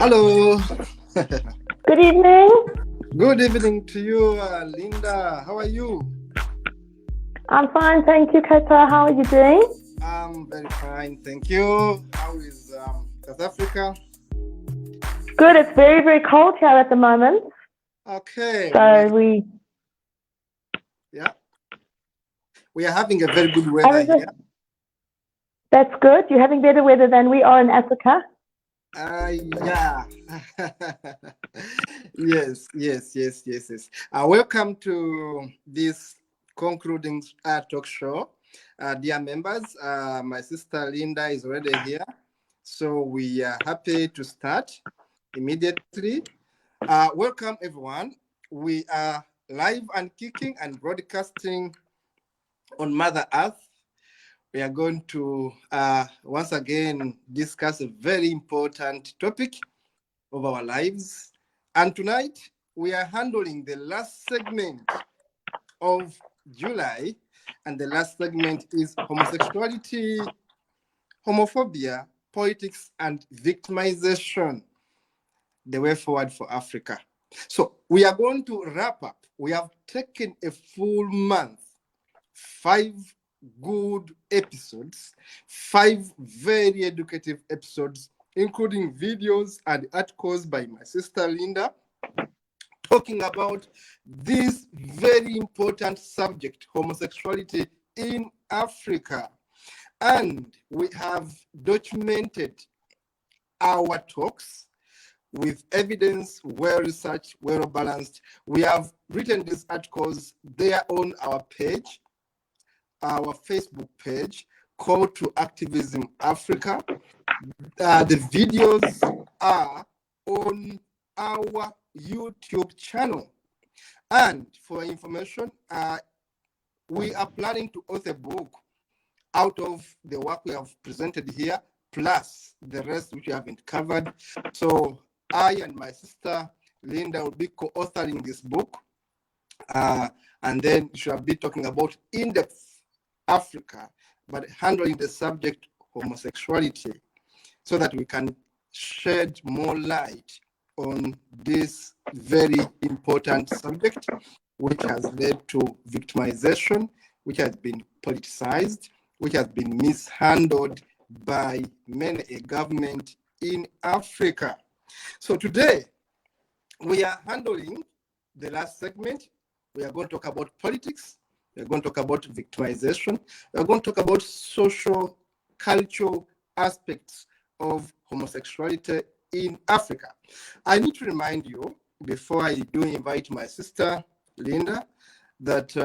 Hello. Good evening. Good evening to you, Linda. How are you? I'm fine, thank you, Kata. How are you doing? I'm very fine, thank you. How is South Africa? Good. It's very, very cold here at the moment. Okay. So we are having a very good weather here. That's good. You're having better weather than we are in Africa. Yeah. Yes. Welcome to this concluding talk show. Dear members, my sister Linda is already here. So we are happy to start immediately. Welcome, everyone. We are live and kicking and broadcasting on Mother Earth. We are going to once again discuss a very important topic of our lives. And tonight, we are handling the last segment of July. And the last segment is homosexuality, homophobia, politics, and victimization, the way forward for Africa. So we are going to wrap up. We have taken a full month, 5 good episodes, 5 very educative episodes, including videos and articles by my sister Linda, talking about this very important subject, homosexuality in Africa. And we have documented our talks with evidence, well researched, well balanced. We have written these articles there on our page, our Facebook page, Call to Activism Africa. The videos are on our YouTube channel. And for information, we are planning to author a book out of the work we have presented here, plus the rest which we haven't covered. So I and my sister Linda will be co-authoring this book. And then we shall be talking about in-depth Africa, but handling the subject homosexuality, so that we can shed more light on this very important subject, which has led to victimization, which has been politicized, which has been mishandled by many a government in Africa. So today, we are handling the last segment. We are going to talk about politics. We're going to talk about victimization. We're going to talk about social, cultural aspects of homosexuality in Africa. I need to remind you, before I do invite my sister, Linda, that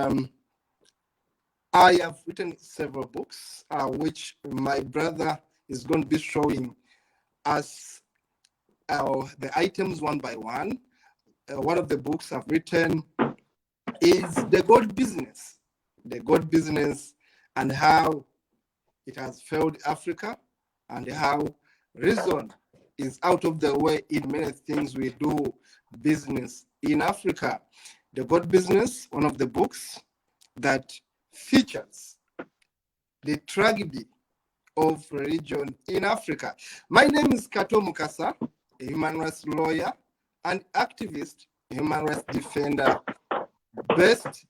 I have written several books, which my brother is going to be showing us the items one by one. One of the books I've written is The God Business. The God Business, and how it has failed Africa, and how reason is out of the way in many things we do business in Africa. The God Business, one of the books that features the tragedy of religion in Africa. My name is Kato Mukasa, a human rights lawyer and activist, human rights defender, based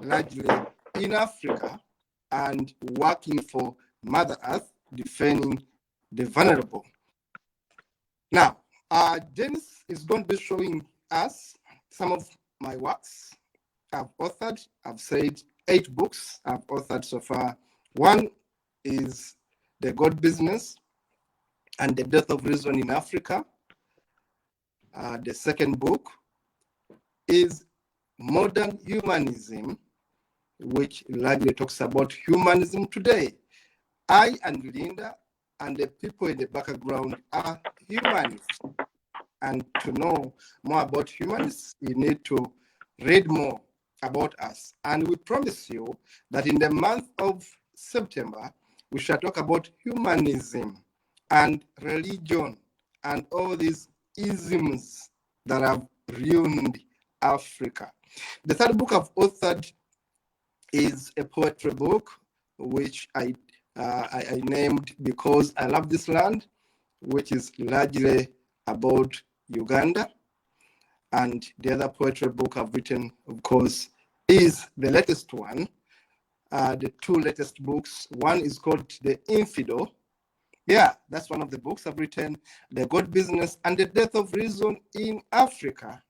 largely in Africa and working for Mother Earth, defending the vulnerable. Now, Dennis is going to be showing us some of my works I've authored. I've said 8 books I've authored so far. One is The God Business and the Death of Reason in Africa. The second book is Modern Humanism, which largely talks about humanism today. I and Linda and the people in the background are humanists. And to know more about humanists, you need to read more about us. And we promise you that in the month of September, we shall talk about humanism and religion and all these isms that have ruined Africa. The third book I've authored is a poetry book, which I named Because I Love This Land, which is largely about Uganda. And the other poetry book I've written, of course, is the latest one. The two latest books. One is called The Infidel. Yeah, that's one of the books I've written, The God Business and the Death of Reason in Africa.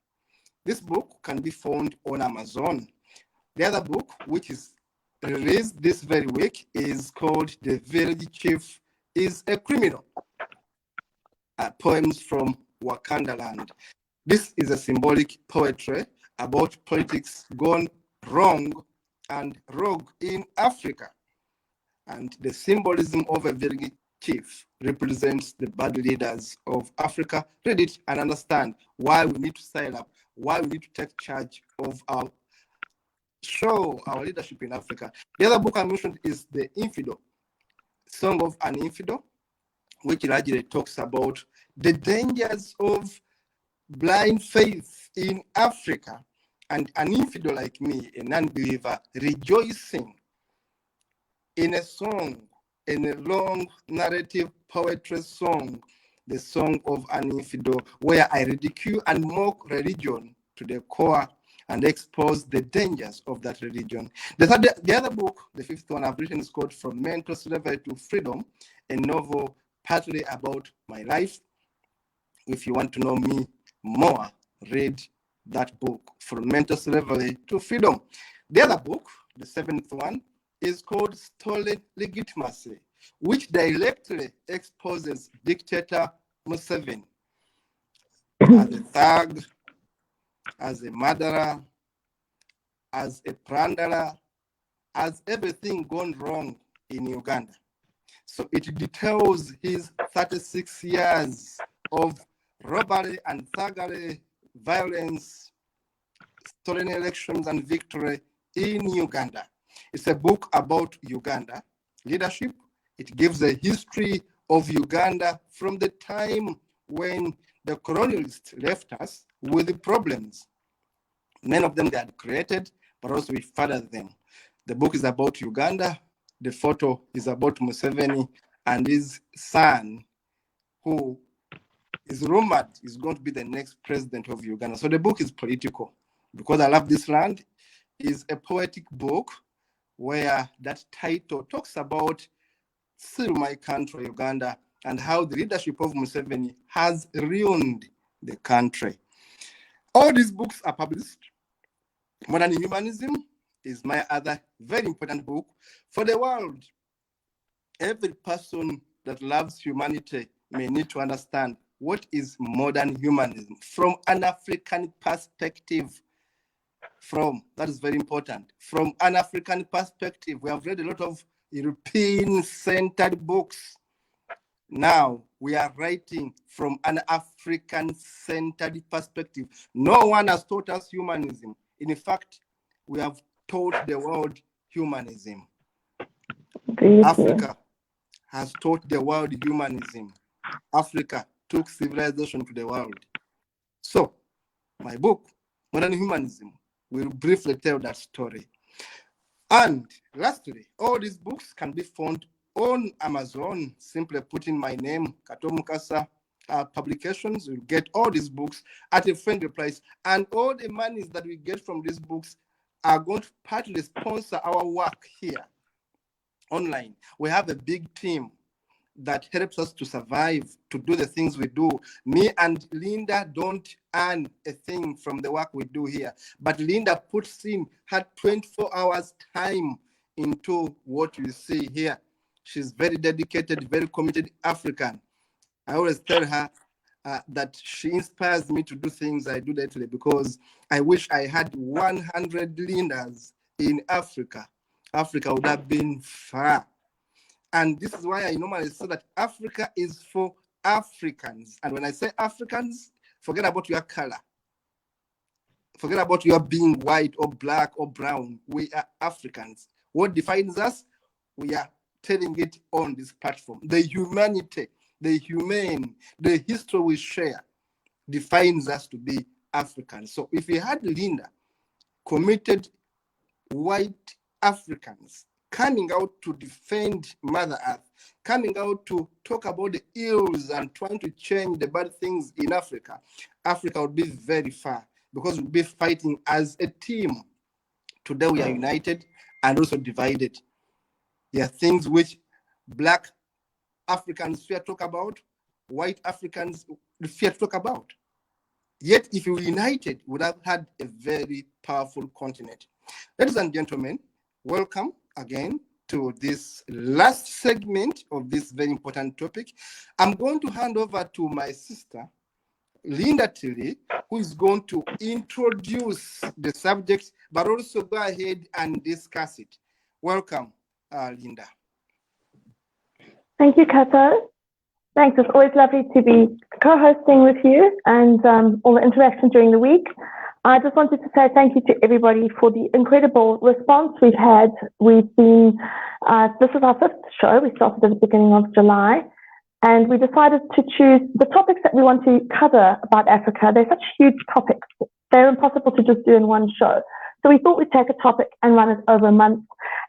This book can be found on Amazon. The other book, which is released this very week, is called The Village Chief is a Criminal. Poems from Wakanda Land. This is a symbolic poetry about politics gone wrong and rogue in Africa. And the symbolism of a village chief represents the bad leaders of Africa. Read it and understand why we need to style up, why we need to take charge of our leadership in Africa. The other book I mentioned is The Infidel, Song of an Infidel, which largely talks about the dangers of blind faith in Africa, and an infidel like me, a non-believer, rejoicing in a song, in a long narrative poetry song, the Song of an Infidel, where I ridicule and mock religion to the core and expose the dangers of that religion. The other book, the fifth one I've written, is called From Mental Slavery to Freedom, a novel partly about my life. If you want to know me more, read that book, From Mental Slavery to Freedom. The other book, the seventh one, is called Stolen Legitimacy, which directly exposes dictator Museveni as a thug, as a murderer, as a plunderer, as everything gone wrong in Uganda. So it details his 36 years of robbery and thuggery, violence, stolen elections and victory in Uganda. It's a book about Uganda leadership. It gives a history of Uganda from the time when the colonialists left us with the problems. Many of them they had created, but also we fathered them. The book is about Uganda. The photo is about Museveni and his son, who is rumored is going to be the next president of Uganda. So the book is political. Because I Love This Land is a poetic book where that title talks about still my country, Uganda, and how the leadership of Museveni has ruined the country. All these books are published. Modern Humanism is my other very important book for the world. Every person that loves humanity may need to understand what is modern humanism from an African perspective. That is very important. From an African perspective, we have read a lot of European-centered books. Now we are writing from an African-centered perspective. No one has taught us humanism. In fact, we have taught the world humanism. Africa has taught the world humanism. Africa took civilization to the world. So, my book, Modern Humanism, will briefly tell that story. And lastly, all these books can be found on Amazon. Simply put in my name, Kato Mukasa Publications. You'll get all these books at a friendly price. And all the monies that we get from these books are going to partly sponsor our work here online. We have a big team that helps us to survive, to do the things we do. Me and Linda don't earn a thing from the work we do here, but Linda puts in her 24 hours time into what you see here. She's very dedicated, very committed African. I always tell her, that she inspires me to do things I do lately, because I wish I had 100 Lindas in Africa. Africa would have been far. And this is why I normally say that Africa is for Africans. And when I say Africans, forget about your color. Forget about your being white or black or brown. We are Africans. What defines us? We are telling it on this platform. The humanity, the humane, the history we share defines us to be Africans. So if we had Linda, committed white Africans, coming out to defend Mother Earth, coming out to talk about the ills and trying to change the bad things in Africa, Africa would be very far, because we'll be fighting as a team. Today we are united and also divided. There are things which Black Africans fear to talk about, white Africans fear to talk about. Yet if we were united, we would have had a very powerful continent. Ladies and gentlemen, welcome again to this last segment of this very important topic. I'm going to hand over to my sister, Linda Tilly, who is going to introduce the subject, but also go ahead and discuss it. Welcome, Linda. Thank you, Kato. Thanks. It's always lovely to be co-hosting with you and all the interaction during the week. I just wanted to say thank you to everybody for the incredible response we've had. We've been, this is our 5th show. We started at the beginning of July, and we decided to choose the topics that we want to cover about Africa. They're such huge topics. They're impossible to just do in one show. So we thought we'd take a topic and run it over a month.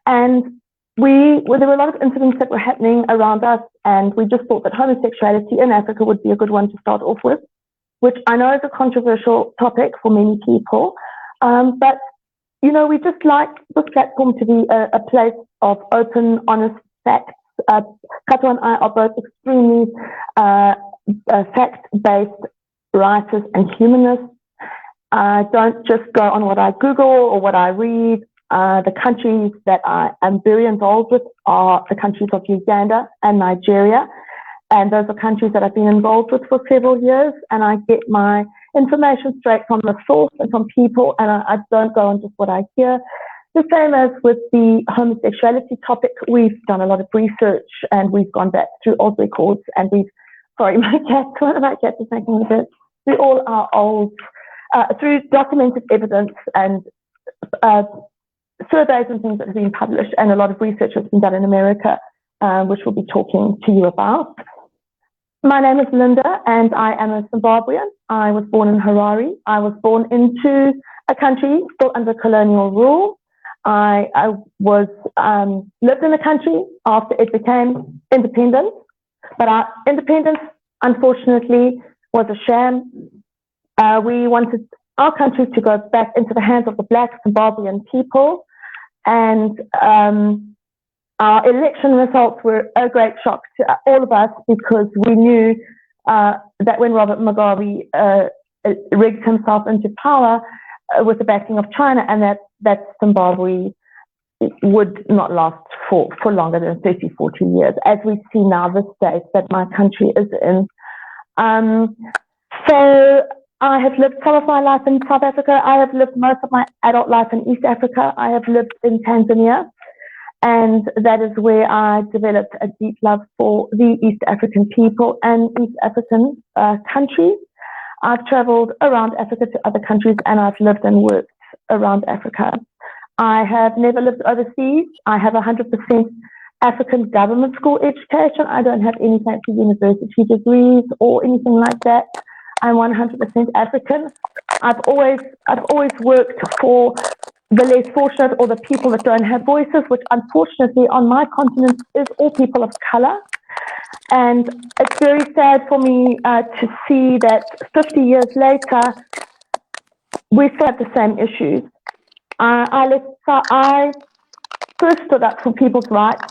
And there were a lot of incidents that were happening around us, and we just thought that homosexuality in Africa would be a good one to start off with, which I know is a controversial topic for many people. But, you know, we just like this platform to be a place of open, honest facts. Kato and I are both extremely fact-based writers and humanists. I don't just go on what I Google or what I read. The countries that I am very involved with are the countries of Uganda and Nigeria. And those are countries that I've been involved with for several years. And I get my information straight from the source and from people. And I don't go on just what I hear. The same as with the homosexuality topic. We've done a lot of research, and we've gone back through old records, and one of my cats is making a bit, through all our old, through documented evidence and surveys and things that have been published, and a lot of research has been done in America, which we'll be talking to you about. My name is Linda, and I am a Zimbabwean. I was born in Harare. I was born into a country still under colonial rule. I lived in the country after it became independent, but our independence, unfortunately, was a sham. We wanted our country to go back into the hands of the Black Zimbabwean people, and our election results were a great shock to all of us, because we knew that when Robert Mugabe rigged himself into power with the backing of China, and that Zimbabwe would not last for longer than 30, 40 years, as we see now the state that my country is in. So I have lived some of my life in South Africa. I have lived most of my adult life in East Africa. I have lived in Tanzania, and that is where I developed a deep love for the East African people and East African countries. I've traveled around Africa to other countries, and I've lived and worked around Africa. I have never lived overseas. I have 100% African government school education. I don't have any fancy university degrees or anything like that. I'm 100% African. I've always worked for the less fortunate, or the people that don't have voices, which unfortunately on my continent is all people of color. And it's very sad for me to see that 50 years later, we still have the same issues. I first stood up for people's rights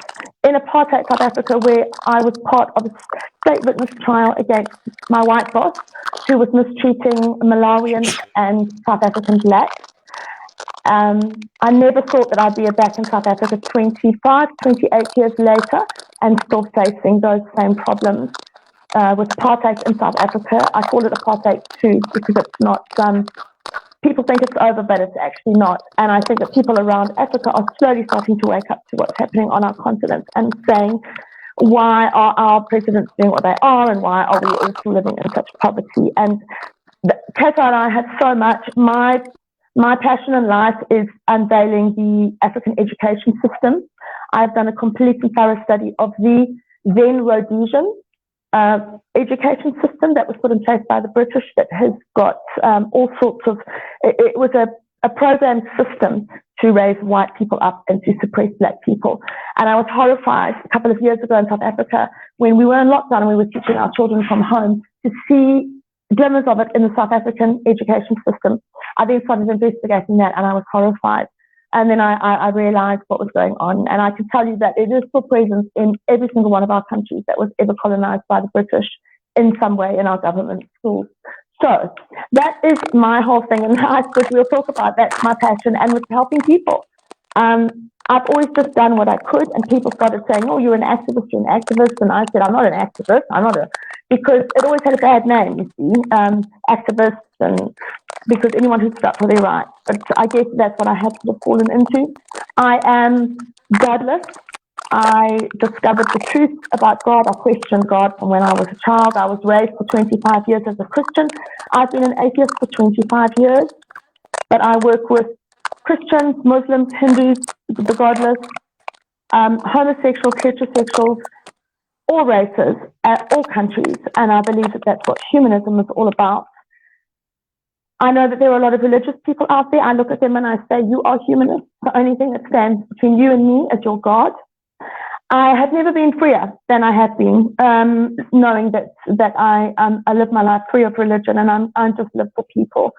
in apartheid South Africa, where I was part of a state witness trial against my white boss, who was mistreating Malawian and South African blacks. I never thought that I'd be back in South Africa 25, 28 years later and still facing those same problems. with apartheid in South Africa. I call it apartheid too because it's not, people think it's over, but it's actually not. And I think that people around Africa are slowly starting to wake up to what's happening on our continent and saying, why are our presidents doing what they are, and why are we all still living in such poverty? And Kata and I have so much. My passion in life is unveiling the African education system. I've done a complete and thorough study of the then Rhodesian education system that was put in place by the British that has got all sorts of, it was a programmed system to raise white people up and to suppress black people. And I was horrified a couple of years ago in South Africa when we were in lockdown and we were teaching our children from home to see glimmers of it in the South African education system. I then started investigating that and I was horrified. And then I realized what was going on. And I can tell you that it is still present in every single one of our countries that was ever colonized by the British in some way in our government schools. So that is my whole thing in life, but we'll talk about that's my passion and with helping people. I've always just done what I could, and people started saying, oh, you're an activist, and I said, I'm not an activist, because it always had a bad name, you see, activists, and because anyone who stood up for their rights. But I guess that's what I had to have fallen into. I am godless. I discovered the truth about God. I questioned God from when I was a child. I was raised for 25 years as a Christian. I've been an atheist for 25 years, but I work with Christians, Muslims, Hindus, the godless, homosexuals, heterosexuals, all races, all countries, and I believe that that's what humanism is all about. I know that there are a lot of religious people out there. I look at them and I say, you are humanists. The only thing that stands between you and me is your God. I have never been freer than I have been, knowing that I live my life free of religion and I just live for people.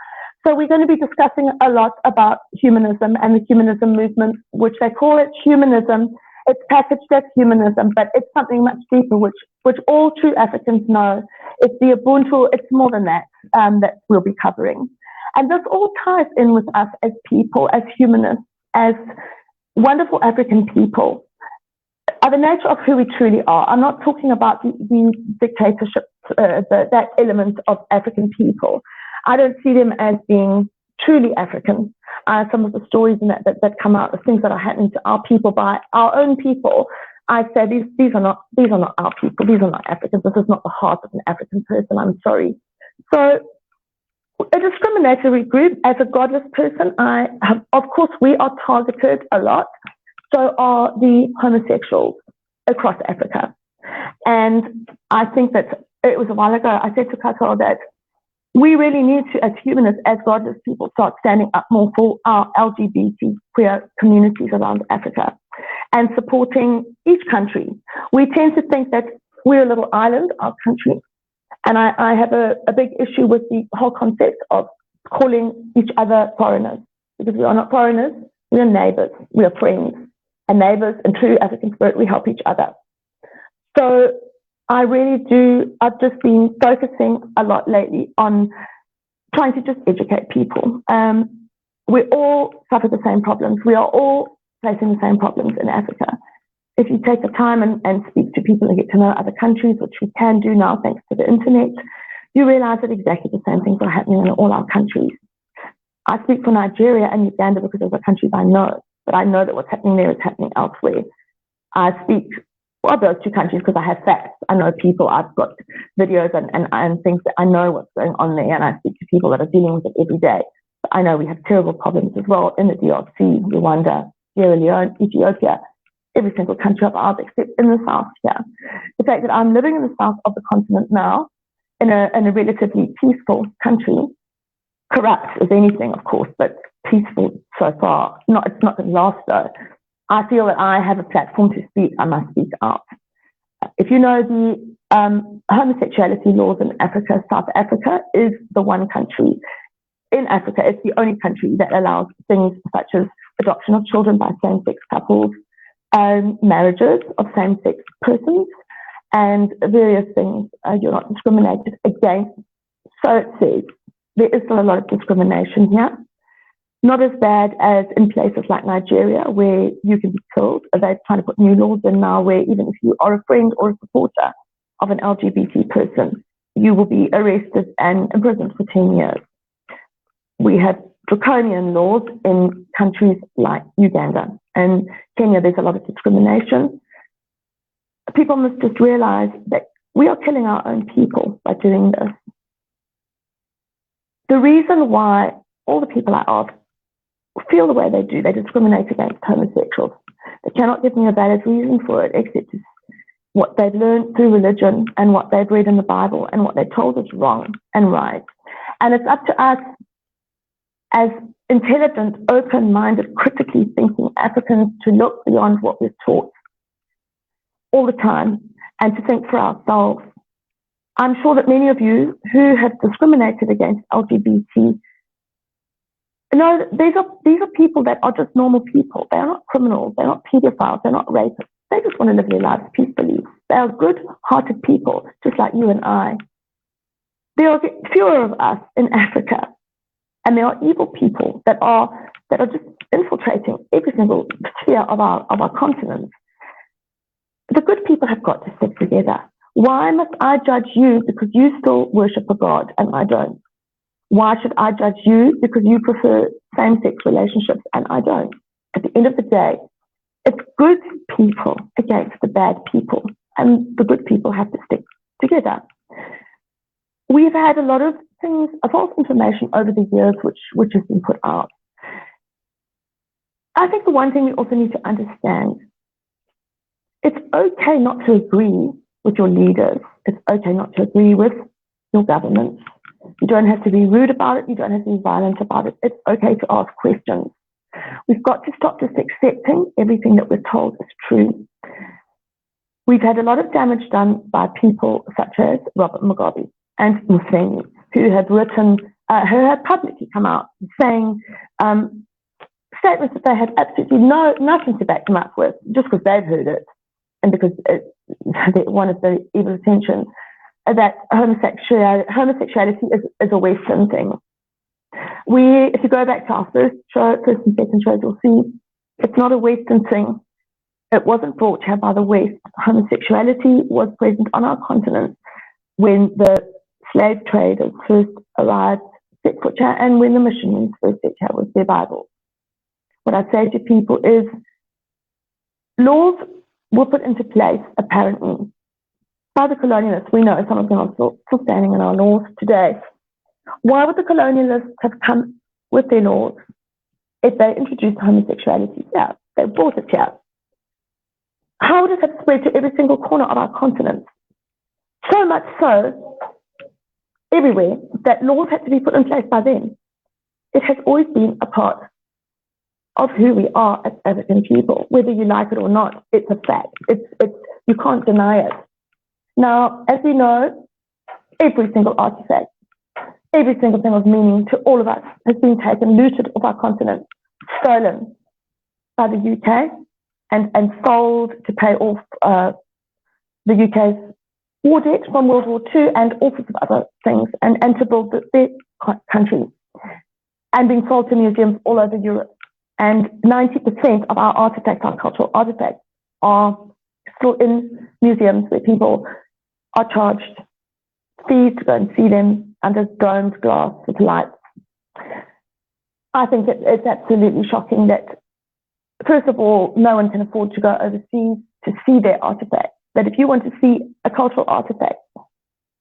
So we're going to be discussing a lot about humanism and the humanism movement, which they call it humanism. It's packaged as humanism, but it's something much deeper, which all true Africans know. It's the Ubuntu, it's more than that, that we'll be covering. And this all ties in with us as people, as humanists, as wonderful African people, are the nature of who we truly are. I'm not talking about the dictatorship, that element of African people. I don't see them as being truly African. Some of the stories that come out, the things that are happening to our people by our own people, I say these are not our people. These are not Africans. This is not the heart of an African person. I'm sorry. So, a discriminatory group. As a godless person, of course, we are targeted a lot. So are the homosexuals across Africa. And I think that it was a while ago. I said to Kato that we really need to, as humanists, as godless people, start standing up more for our LGBT queer communities around Africa and supporting each country. We tend to think that we're a little island, our country, and I have a big issue with the whole concept of calling each other foreigners, because we are not foreigners, we are neighbors, we are friends, and neighbors in true African spirit, we help each other. So I really do, I've just been focusing a lot lately on trying to just educate people. We all suffer the same problems. We are all facing the same problems in Africa. If you take the time and speak to people and get to know other countries, which we can do now thanks to the internet, you realize that exactly the same things are happening in all our countries. I speak for Nigeria and Uganda because those are countries I know, but I know that what's happening there is happening elsewhere. I speak for those two countries because I have facts. I know people, I've got videos and things that I know what's going on there, and I speak to people that are dealing with it every day. But I know we have terrible problems as well in the DRC, Rwanda, Sierra Leone, Ethiopia, every single country of ours except in the south here. The fact that I'm living in the south of the continent now, in a relatively peaceful country, corrupt as anything, of course, but peaceful so far. It's not going to last though. I feel that I have a platform to speak. I must speak out. If you know the homosexuality laws in Africa, South Africa is the one country in Africa. It's the only country that allows things such as adoption of children by same-sex couples, marriages of same-sex persons, and various things. You're not discriminated against. So it says there is still a lot of discrimination here. Not as bad as in places like Nigeria, where you can be killed. They're trying to put new laws in now where even if you are a friend or a supporter, of an LGBT person, you will be arrested and imprisoned for 10 years. We have draconian laws in countries like Uganda and Kenya. There's a lot of discrimination. People must just realize that we are killing our own people by doing this. The reason why all the people I ask feel the way they do, they discriminate against homosexuals. They cannot give me a valid reason for it, except what they've learned through religion and what they've read in the Bible and what they're told is wrong and right. And it's up to us as intelligent, open-minded, critically thinking Africans to look beyond what we're taught all the time and to think for ourselves. I'm sure that many of you who have discriminated against LGBT know that these are people that are just normal people. They're not criminals, they're not pedophiles, they're not rapists. They just want to live their lives peacefully. They are good-hearted people, just like you and I. There are fewer of us in Africa, and there are evil people that are just infiltrating every single sphere of our continent. The good people have got to stick together. Why must I judge you because you still worship a God and I don't? Why should I judge you because you prefer same-sex relationships and I don't? At the end of the day, it's good people against the bad people, and the good people have to stick together. We've had a lot of things, false information over the years which has been put out. I think the one thing we also need to understand, it's okay not to agree with your leaders. It's okay not to agree with your government. You don't have to be rude about it. You don't have to be violent about it. It's okay to ask questions. We've got to stop just accepting everything that we're told is true. We've had a lot of damage done by people such as Robert Mugabe and Museveni, who had publicly come out saying statements that they had absolutely nothing to back them up with, just because they've heard it and because one of the evil intentions, that homosexuality is a Western thing. If you go back to our first and second shows, you'll see it's not a Western thing. It wasn't brought here by the West. Homosexuality was present on our continent when the slave traders first arrived, set foot here, and when the missionaries first set here with their Bibles. What I say to people is, laws were put into place, apparently, by the colonialists. We know some of them are still standing in our laws today. Why would the colonialists have come with their laws if they introduced homosexuality here? They brought it here. How would it have spread to every single corner of our continent? So much so, everywhere, that laws had to be put in place by them. It has always been a part of who we are as African people. Whether you like it or not, it's a fact. You can't deny it. Now, as we know, every single artifact, every single thing of meaning to all of us has been taken, looted off our continent, stolen by the UK and sold to pay off the UK's war debt from World War II and all sorts of other things, and to build their country, and being sold to museums all over Europe. And 90% of our artifacts, our cultural artifacts, are still in museums where people are charged fees to go and see them under domed glass with lights. I think it's absolutely shocking that, first of all, no one can afford to go overseas to see their artifacts. That if you want to see a cultural artifact,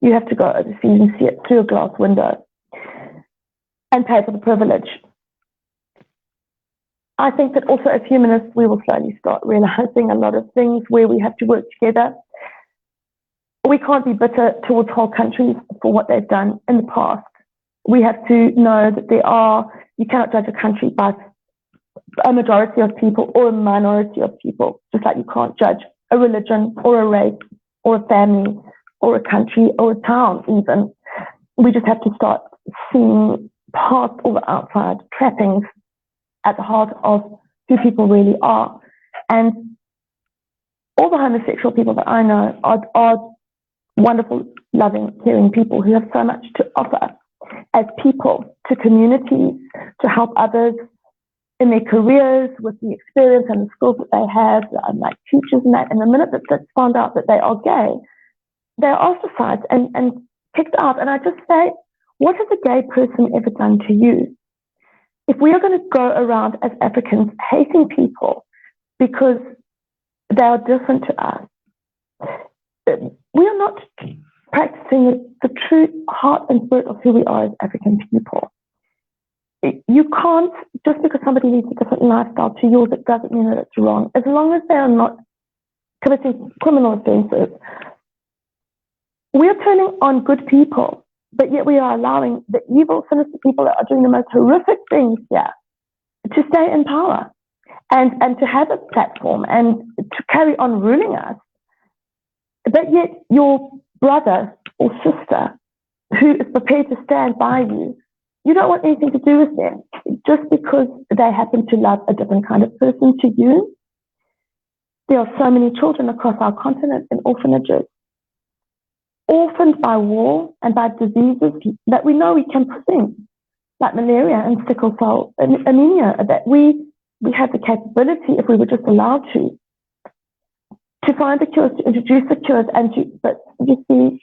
you have to go overseas and see it through a glass window and pay for the privilege. I think that also as humanists, we will slowly start realizing a lot of things where we have to work together. We can't be bitter towards whole countries for what they've done in the past. We have to know that you cannot judge a country by a majority of people or a minority of people, just like you can't judge a religion or a race or a family or a country or a town even. We just have to start seeing past all the outside trappings at the heart of who people really are. And all the homosexual people that I know are wonderful, loving, caring people who have so much to offer as people to communities, to help others in their careers with the experience and the skills that they have, like teachers and that. And the minute that it's found out that they are gay, they're ostracized and kicked out. And I just say, what has a gay person ever done to you? If we are going to go around as Africans hating people because they are different to us, we are not practicing the true heart and spirit of who we are as African people. You can't, just because somebody leads a different lifestyle to yours, it doesn't mean that it's wrong. As long as they are not committing criminal offences, we are turning on good people, but yet we are allowing the evil, sinister people that are doing the most horrific things here to stay in power and to have a platform and to carry on ruling us. But yet your brother or sister who is prepared to stand by you, you don't want anything to do with them just because they happen to love a different kind of person to you. There are so many children across our continent in orphanages, orphaned by war and by diseases that we know we can prevent, like malaria and sickle cell anemia, that we have the capability, if we were just allowed to find the cures, to introduce the cures, but you see,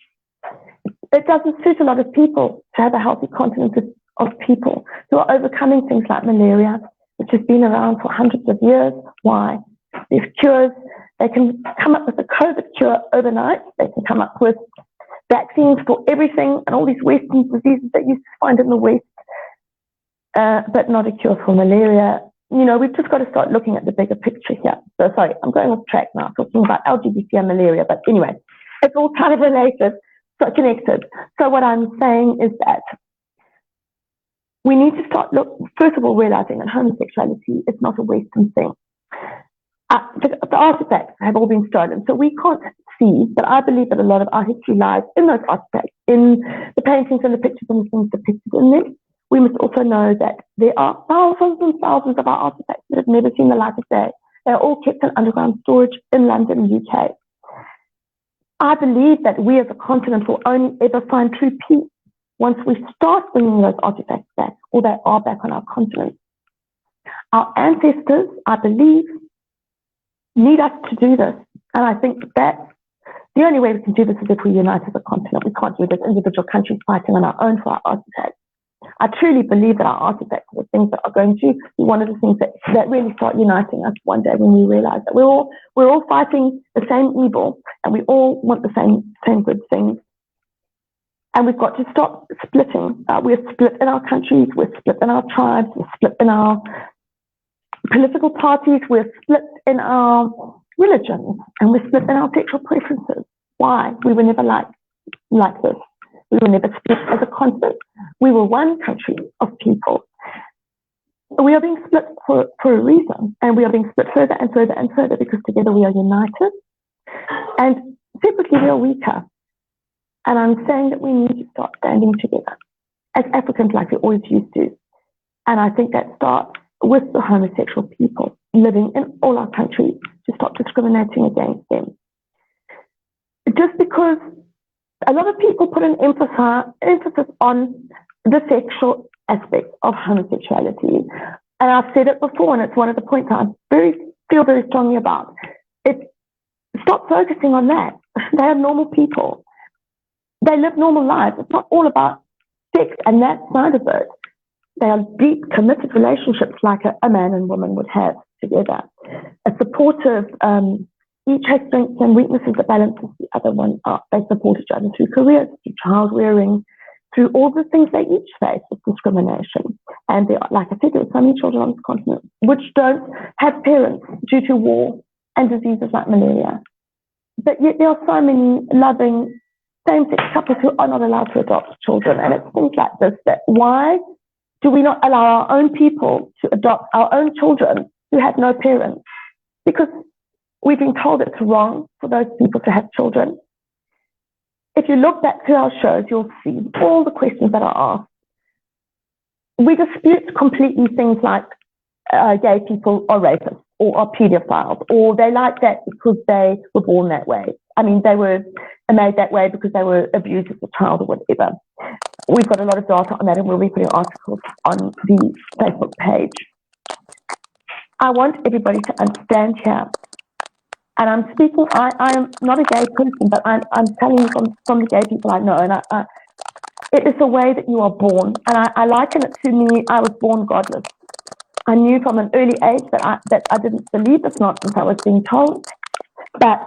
it doesn't suit a lot of people to have a healthy continent of people who are overcoming things like malaria, which has been around for hundreds of years. Why? There's cures. They can come up with a COVID cure overnight. They can come up with vaccines for everything and all these Western diseases that you used to find in the West, but not a cure for malaria. You know, we've just got to start looking at the bigger picture here. So sorry, I'm going off track now, talking about LGBT and malaria, but anyway, it's all kind of related, so connected. So what I'm saying is that we need to start, first of all, realizing that homosexuality is not a Western thing. The artifacts have all been stolen, so we can't see, but I believe that a lot of our history lies in those artifacts, in the paintings and the pictures and the things depicted in them. We must also know that there are thousands and thousands of our artifacts that have never seen the light of day. They're all kept in underground storage in London, UK. I believe that we as a continent will only ever find true peace once we start bringing those artifacts back, or they are back on our continent. Our ancestors, I believe, need us to do this. And I think that the only way we can do this is if we unite as a continent. We can't do this individual countries fighting on our own for our artifacts. I truly believe that our artifacts are the things that are going to be one of the things that really start uniting us one day, when we realize that we're all fighting the same evil and we all want the same good things. And we've got to stop splitting. We're split in our countries, we're split in our tribes, we're split in our political parties, we're split in our religions, and we're split in our sexual preferences. Why? We were never like this. We were never split as a continent. We were one country of people. We are being split for a reason, and we are being split further and further and further because together we are united, and separately we are weaker. And I'm saying that we need to start standing together as Africans like we always used to. And I think that starts with the homosexual people living in all our countries, to stop discriminating against them. Just because a lot of people put an emphasis on the sexual aspect of homosexuality. And I've said it before, and it's one of the points I feel very strongly about. Stop focusing on that. They are normal people. They live normal lives. It's not all about sex and that side of it. They are deep, committed relationships like a man and woman would have together. A supportive, each has strengths and weaknesses that balances the other one up. They support each other through careers, through child rearing, through all the things they each face with discrimination. And there are, like I said, there are so many children on this continent which don't have parents due to war and diseases like malaria. But yet there are so many loving same-sex couples who are not allowed to adopt children. And it's things like this, that why do we not allow our own people to adopt our own children who have no parents? Because we've been told it's wrong for those people to have children. If you look back to our shows, you'll see all the questions that are asked. We dispute completely things like gay people are rapists or are pedophiles, or they like that because they were born that way. I mean, they were made that way because they were abused as a child or whatever. We've got a lot of data on that, and we'll be putting articles on the Facebook page. I want everybody to understand here. And I'm speaking, I am not a gay person, but I'm telling you from the gay people I know, and it is the way that you are born. And I liken it to me, I was born godless. I knew from an early age that I didn't believe this nonsense I was being told, but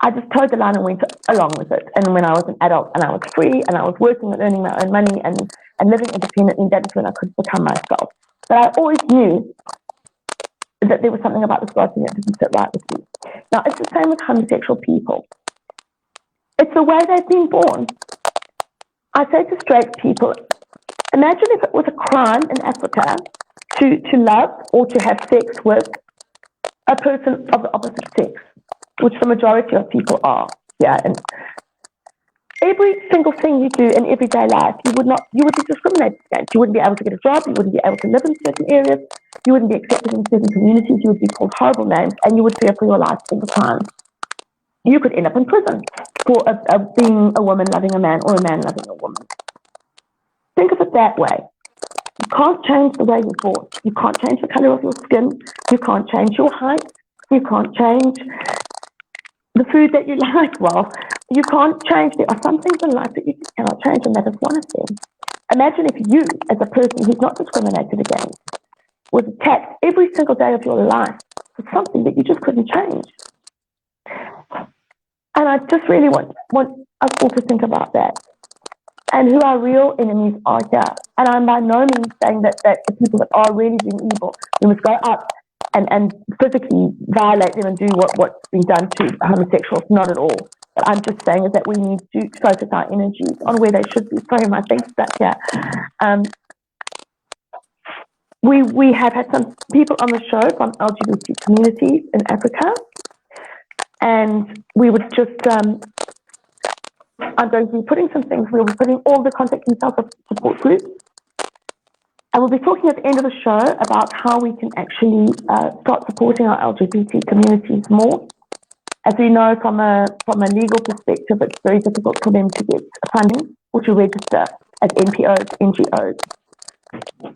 I just towed the line and went along with it. And when I was an adult and I was free and I was working and earning my own money and living independently, that is when I could become myself. But I always knew that there was something about this God thing that didn't sit right with me. Now, it's the same with homosexual people. It's the way they've been born. I say to straight people, imagine if it was a crime in Africa to love or to have sex with a person of the opposite sex, which the majority of people are. Yeah, and every single thing you do in everyday life, you would be discriminated against. You wouldn't be able to get a job. You wouldn't be able to live in certain areas. You wouldn't be accepted in certain communities. You would be called horrible names, and you would fear for your life all the time. You could end up in prison for being a woman loving a man or a man loving a woman. Think of it that way. You can't change the way you're born. You can't change the color of your skin. You can't change your height. You can't change the food that you like. Well, you can't change. There are some things in life that you just cannot change, and that is one of them. Imagine if you, as a person who's not discriminated against, was attacked every single day of your life for something that you just couldn't change. And I just really want us all to think about that and who our real enemies are here. And I'm by no means saying that the people that are really doing evil, we must go up and physically violate them and do what's been done to homosexuals. Not at all. But I'm just saying is that we need to focus our energies on where they should be. Sorry, my thing's stuck here. We have had some people on the show from LGBT communities in Africa, and we would just, I'm going to be putting some things, we'll be putting all the contact details of support groups, and we'll be talking at the end of the show about how we can actually start supporting our LGBT communities more. As we know from a legal perspective, it's very difficult for them to get funding or to register as NPOs, NGOs.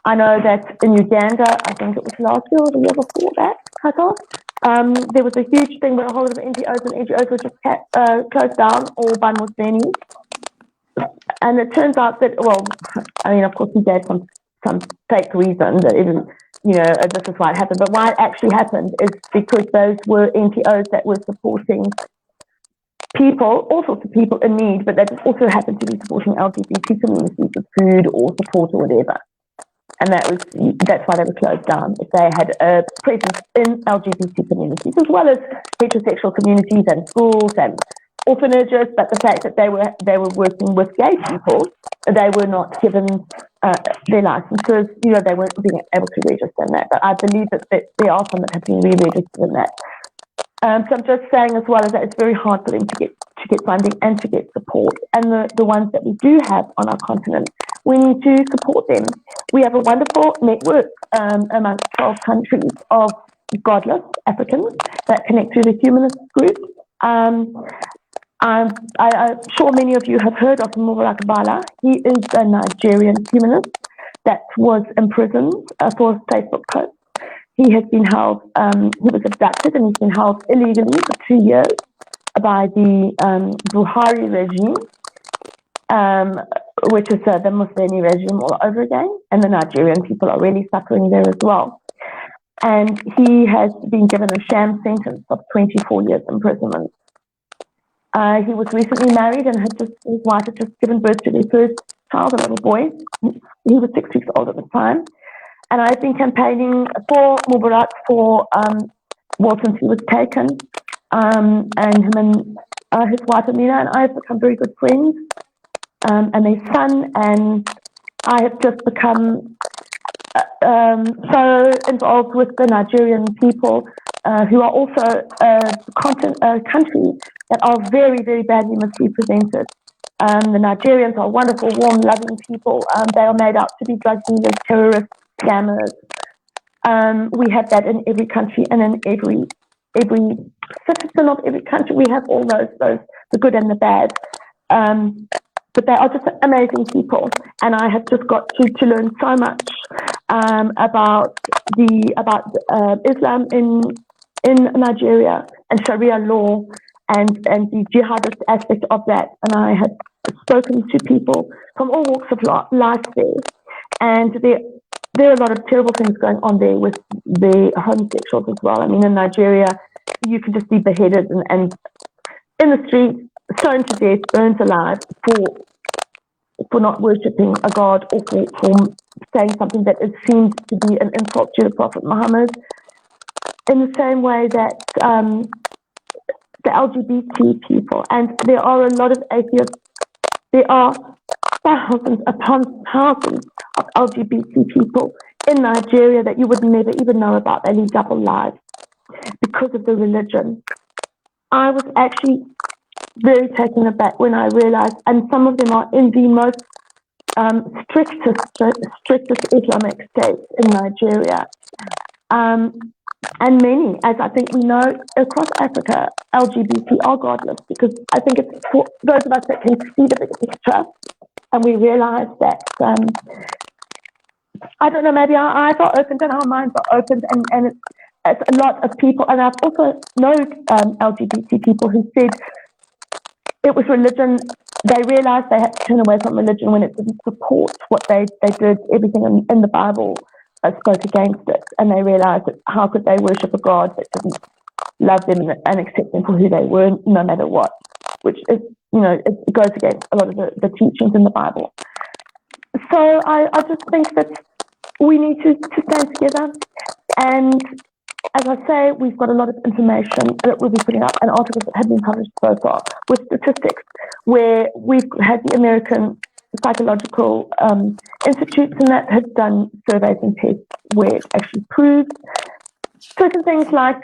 I know that in Uganda, I think it was last year or the year before that, there was a huge thing where a whole lot of NGOs and NGOs were just closed down, all by Muslims. And it turns out that, well, I mean, of course, he gave some fake reason that even, this is why it happened. But why it actually happened is because those were NGOs that were supporting people, all sorts of people in need, but they just also happened to be supporting LGBT communities with food or support or whatever. And that's why they were closed down. If they had a presence in LGBT communities, as well as heterosexual communities and schools and orphanages, but the fact that they were working with gay people, they were not given their licenses. They weren't being able to register in that. But I believe that there are some that have been re-registered in that. So I'm just saying as well as that it's very hard for them to get funding and to get support. And the ones that we do have on our continent, we need to support them. We have a wonderful network amongst 12 countries of godless Africans that connect to the humanist group. I'm sure many of you have heard of Mubarak Bala. He is a Nigerian humanist that was imprisoned for his Facebook post. He has been held, he was abducted and he's been held illegally for 2 years by the Buhari regime, which is the Muslim regime all over again, and the Nigerian people are really suffering there as well. And he has been given a sham sentence of 24 years imprisonment. He was recently married and his wife had just given birth to their first child, a little boy. He was 6 weeks old at the time. And I've been campaigning for Mubarak since he was taken. And him and his wife Amina and I have become very good friends. And their son, and I have just become so involved with the Nigerian people who are also a country that are very, very badly misrepresented. The Nigerians are wonderful, warm, loving people. They are made out to be drug dealers, terrorists, scammers. We have that in every country and in every citizen of every country. We have all those the good and the bad. But they are just amazing people, and I have just got to learn so much about Islam in in Nigeria and Sharia law and the jihadist aspect of that. And I had spoken to people from all walks of life there. And there are a lot of terrible things going on there with the homosexuals as well. I mean, in Nigeria, you can just be beheaded and in the street, stoned to death, burnt alive for not worshipping a god or for saying something that it seems to be an insult to the Prophet Muhammad. In the same way that the LGBT people, and there are a lot of atheists, there are thousands upon thousands of LGBT people in Nigeria that you would never even know about. They lead double lives because of the religion. I was actually very taken aback when I realized, and some of them are in the most strictest Islamic states in Nigeria. And many, as I think we know, across Africa, LGBT are godless, because I think it's for those of us that can see the bigger picture, and we realize that, I don't know, maybe our eyes are opened and our minds are opened, and it's a lot of people, and I've also known LGBT people who said it was religion. They realized they had to turn away from religion when it didn't support what they did. Everything in the Bible spoke against it, and they realized that how could they worship a God that didn't love them and accept them for who they were, no matter what, which is, it goes against a lot of the teachings in the Bible. So I just think that we need to stand together, and as I say, we've got a lot of information that we'll be putting up, and articles that have been published so far with statistics, where we've had the American Psychological Institutes and that have done surveys and tests where it actually proves certain things, like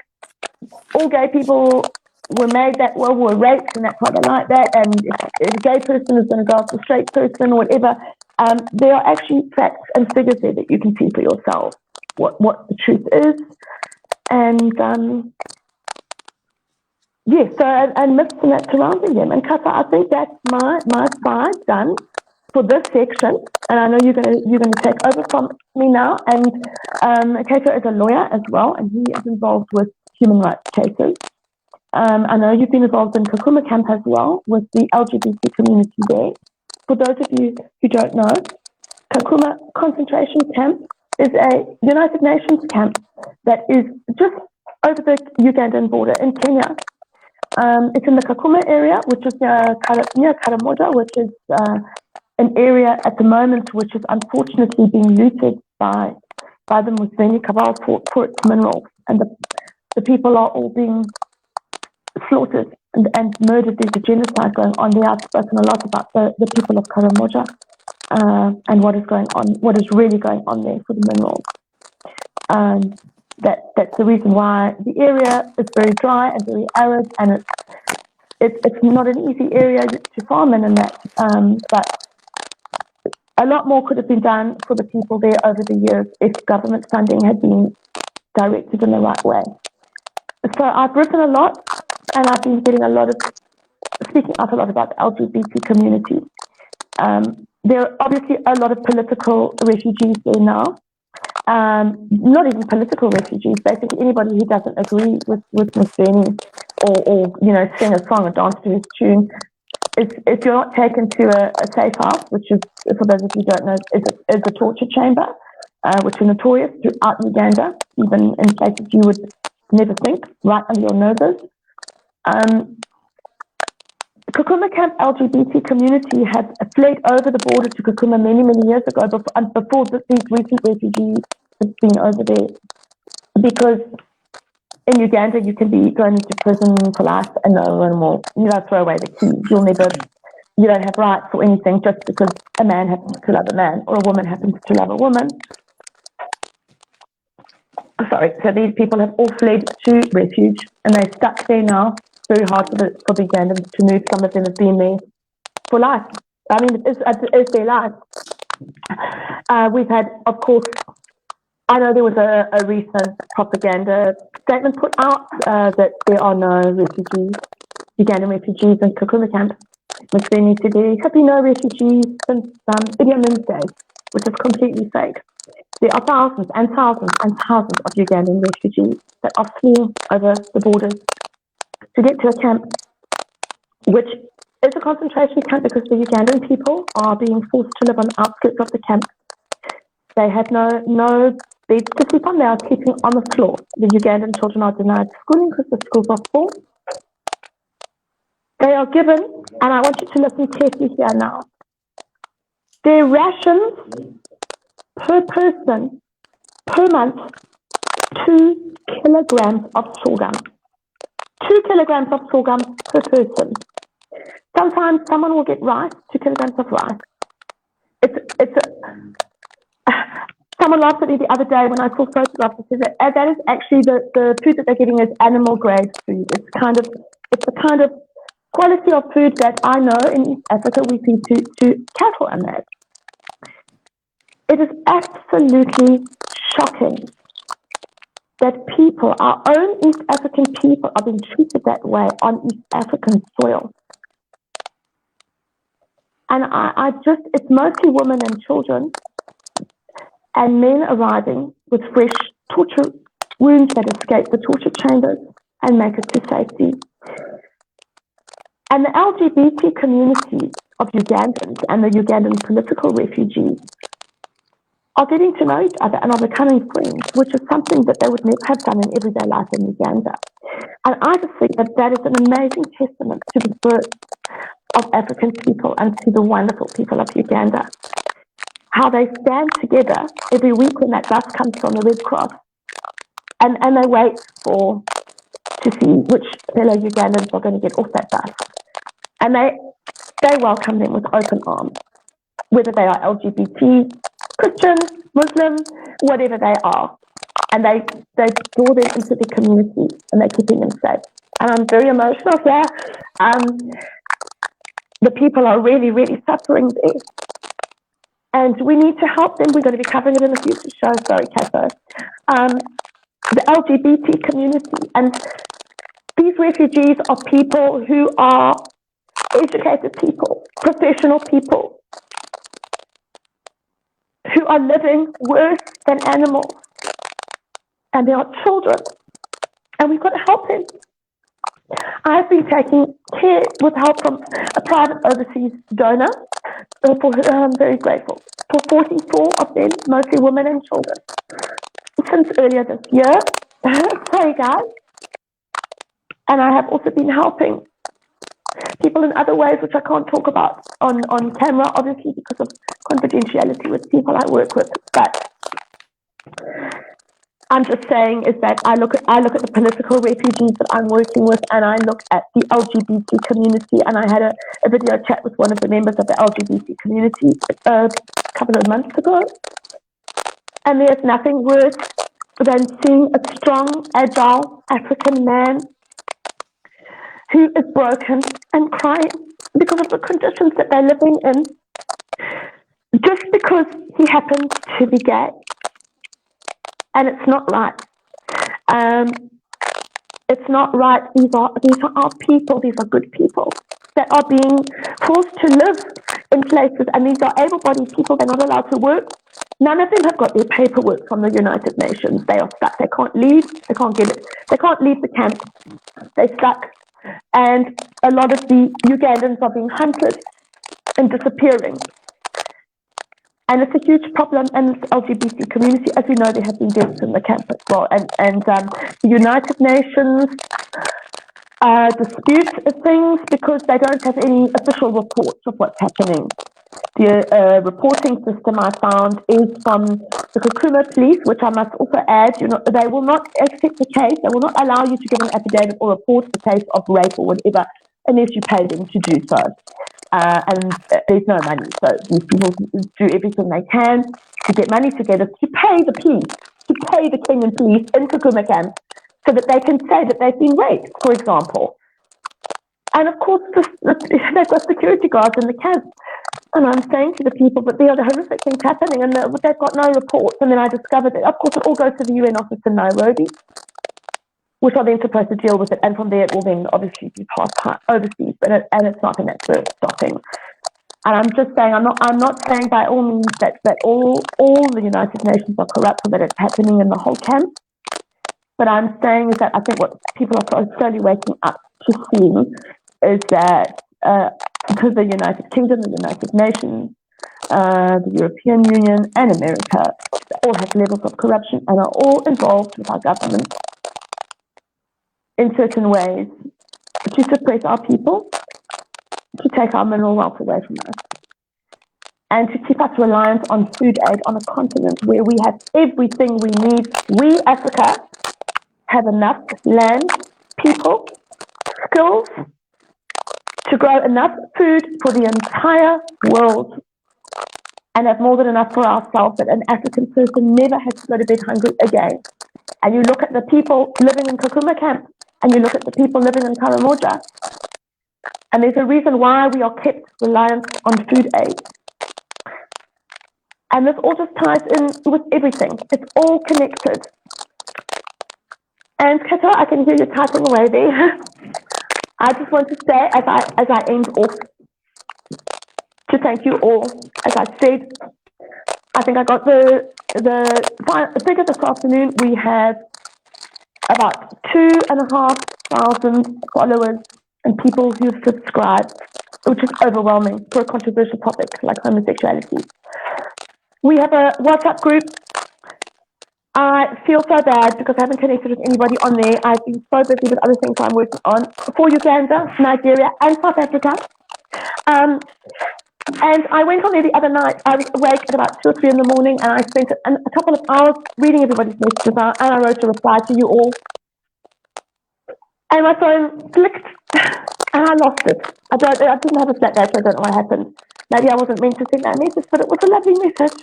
all gay people were made that well, were raped, and that's why they like that, and if a gay person is going to go after a straight person or whatever, there are actually facts and figures there that you can see for yourself what the truth is. And and myths and that surrounding them. And Kata, I think that's my side done for this section. And I know you're gonna take over from me now. And Kato is a lawyer as well, and he is involved with human rights cases. I know you've been involved in Kakuma Camp as well with the LGBT community there. For those of you who don't know, Kakuma concentration camp is a United Nations camp that is just over the Ugandan border in Kenya. It's in the Kakuma area, which is near Karamoja, which is an area at the moment which is unfortunately being looted by the Musveni cabal for its minerals. And the people are all being slaughtered and murdered. There's a genocide going on there. I've spoken a lot about the people of Karamoja and what is really going on there for the minerals. That's the reason why the area is very dry and very arid, and it's not an easy area to farm in and that. But a lot more could have been done for the people there over the years if government funding had been directed in the right way. So I've written a lot, and I've been speaking out a lot about the LGBT community. There are obviously a lot of political refugees there now. Not even political refugees, basically anybody who doesn't agree with Musveni or sing a song or dance to his tune. If you're not taken to a safe house, which is, for those of you who don't know, is a torture chamber, which are notorious throughout Uganda, even in places you would never think, right under your noses. Kakuma Camp LGBT community had fled over the border to Kakuma many, many years ago, before these recent refugees have been over there. Because in Uganda, you can be thrown into prison for life and no one will, throw away the key. You don't have rights or anything just because a man happens to love a man or a woman happens to love a woman. Sorry, so these people have all fled to refuge and they're stuck there now. Very hard for the Ugandans to move. Some of them have been there for life. I mean, it's their life. We've had, of course, I know there was a recent propaganda statement put out that there are no refugees, Ugandan refugees in Kakuma Camp, which they need to be. Have been no refugees since Idi Amin's days, which is completely fake. There are thousands and thousands and thousands of Ugandan refugees that are fleeing over the borders to get to a camp, which is a concentration camp because the Ugandan people are being forced to live on the outskirts of the camp. They have no beds to sleep on. They are sleeping on the floor. The Ugandan children are denied schooling because the schools are full. They are given, and I want you to listen carefully here now, their rations per person per month, 2 kilograms of sorghum. 2 kilograms of sorghum per person. Sometimes someone will get rice, 2 kilograms of rice. Someone laughed at me the other day when I saw photographs and said that is actually the food that they're getting is animal grade food. It's the kind of quality of food that I know in East Africa we feed to cattle and that. It is absolutely shocking that people, our own East African people, are being treated that way on East African soil. And it's mostly women and children and men arriving with fresh torture wounds that escape the torture chambers and make it to safety. And the LGBT community of Ugandans and the Ugandan political refugees are getting to know each other and are becoming friends, which is something that they would never have done in everyday life in Uganda. And I just think that is an amazing testament to the birth of African people and to the wonderful people of Uganda. How they stand together every week when that bus comes from the Red Cross and they wait to see which fellow Ugandans are going to get off that bus. And they welcome them with open arms, whether they are LGBT, Christian, Muslim, whatever they are. And they draw them into the community and they're keeping them safe. And I'm very emotional here. The people are really, really suffering there. And we need to help them. We're going to be covering it in a future show. Sorry, Cato. The LGBT community. And these refugees are people who are educated people, professional people, who are living worse than animals. And they are children. And we've got to help them. I've been taking care with help from a private overseas donor, for whom I'm very grateful, for 44 of them, mostly women and children, since earlier this year. Sorry, guys. And I have also been helping people in other ways, which I can't talk about on camera, obviously, because of confidentiality with people I work with. But I'm just saying is that I look at the political refugees that I'm working with, and I look at the LGBT community. And I had a video chat with one of the members of the LGBT community a couple of months ago. And there's nothing worse than seeing a strong, agile African man who is broken and crying because of the conditions that they're living in, just because he happens to be gay. And it's not right. It's not right. These are our people. These are good people that are being forced to live in places. And these are able-bodied people. They're not allowed to work. None of them have got their paperwork from the United Nations. They are stuck. They can't leave. They can't get it. They can't leave the camp. They're stuck. And a lot of the Ugandans are being hunted and disappearing. And it's a huge problem in the LGBT community. As we know, there have been deaths in the camp as well. And the United Nations dispute things because they don't have any official reports of what's happening. The reporting system I found is from the Kakuma police, which I must also add, they will not accept the case. They will not allow you to give an affidavit or report the case of rape or whatever unless you pay them to do so. And there's no money. So these people do everything they can to get money together to pay the police, to pay the Kenyan police in Kakuma camp so that they can say that they've been raped, for example. And of course, they've got security guards in the camp. And I'm saying to the people, but there are the horrific things happening and they've got no reports. And then I discovered that, of course, it all goes to the UN office in Nairobi, which are then supposed to deal with it. And from there, it will then obviously be passed overseas. And it's not, and that's where it's stopping. And I'm just saying, I'm not saying by all means that all the United Nations are corrupt or that it's happening in the whole camp. But I'm saying is that I think what people are slowly waking up to see is that because the United Kingdom, the United Nations, the European Union and America all have levels of corruption and are all involved with our government in certain ways to suppress our people, to take our mineral wealth away from us, and to keep us reliant on food aid on a continent where we have everything we need. We, Africa, have enough land, people, skills to grow enough food for the entire world and have more than enough for ourselves, that an African person never has to go to bed hungry again. And you look at the people living in Kakuma camp, and you look at the people living in Karamoja, and there's a reason why we are kept reliant on food aid. And this all just ties in with everything. It's all connected. And Kato, I can hear you typing away there. I just want to say, as I end off, to thank you all. As I said, I think I got the figure this afternoon. We have about 2,500 followers and people who've subscribed, which is overwhelming for a controversial topic like homosexuality. We have a WhatsApp group. I feel so bad because I haven't connected with anybody on there. I've been so busy with other things I'm working on for Uganda, Nigeria, and South Africa. And I went on there the other night. I was awake at about 2 or 3 in the morning, and I spent a couple of hours reading everybody's messages out, and I wrote a reply to you all. And my phone clicked, and I lost it. I didn't have a flat data, so I don't know what happened. Maybe I wasn't meant to send that message, but it was a lovely message.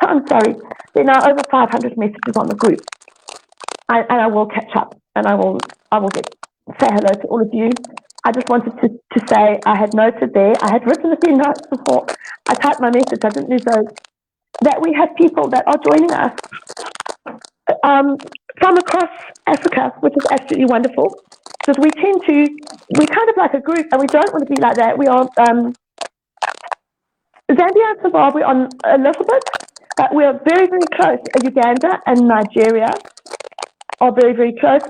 I'm sorry. There are now over 500 messages on the group. And I will catch up, and I will say hello to all of you. I just wanted to say I had noted there, I had written a few notes before I typed my message, I didn't lose those, that we have people that are joining us from across Africa, which is absolutely wonderful, because we're kind of like a group, and we don't want to be like that. We are Zambia and Zimbabwe on a little bit, but we are very, very close. Uganda and Nigeria are very, very close.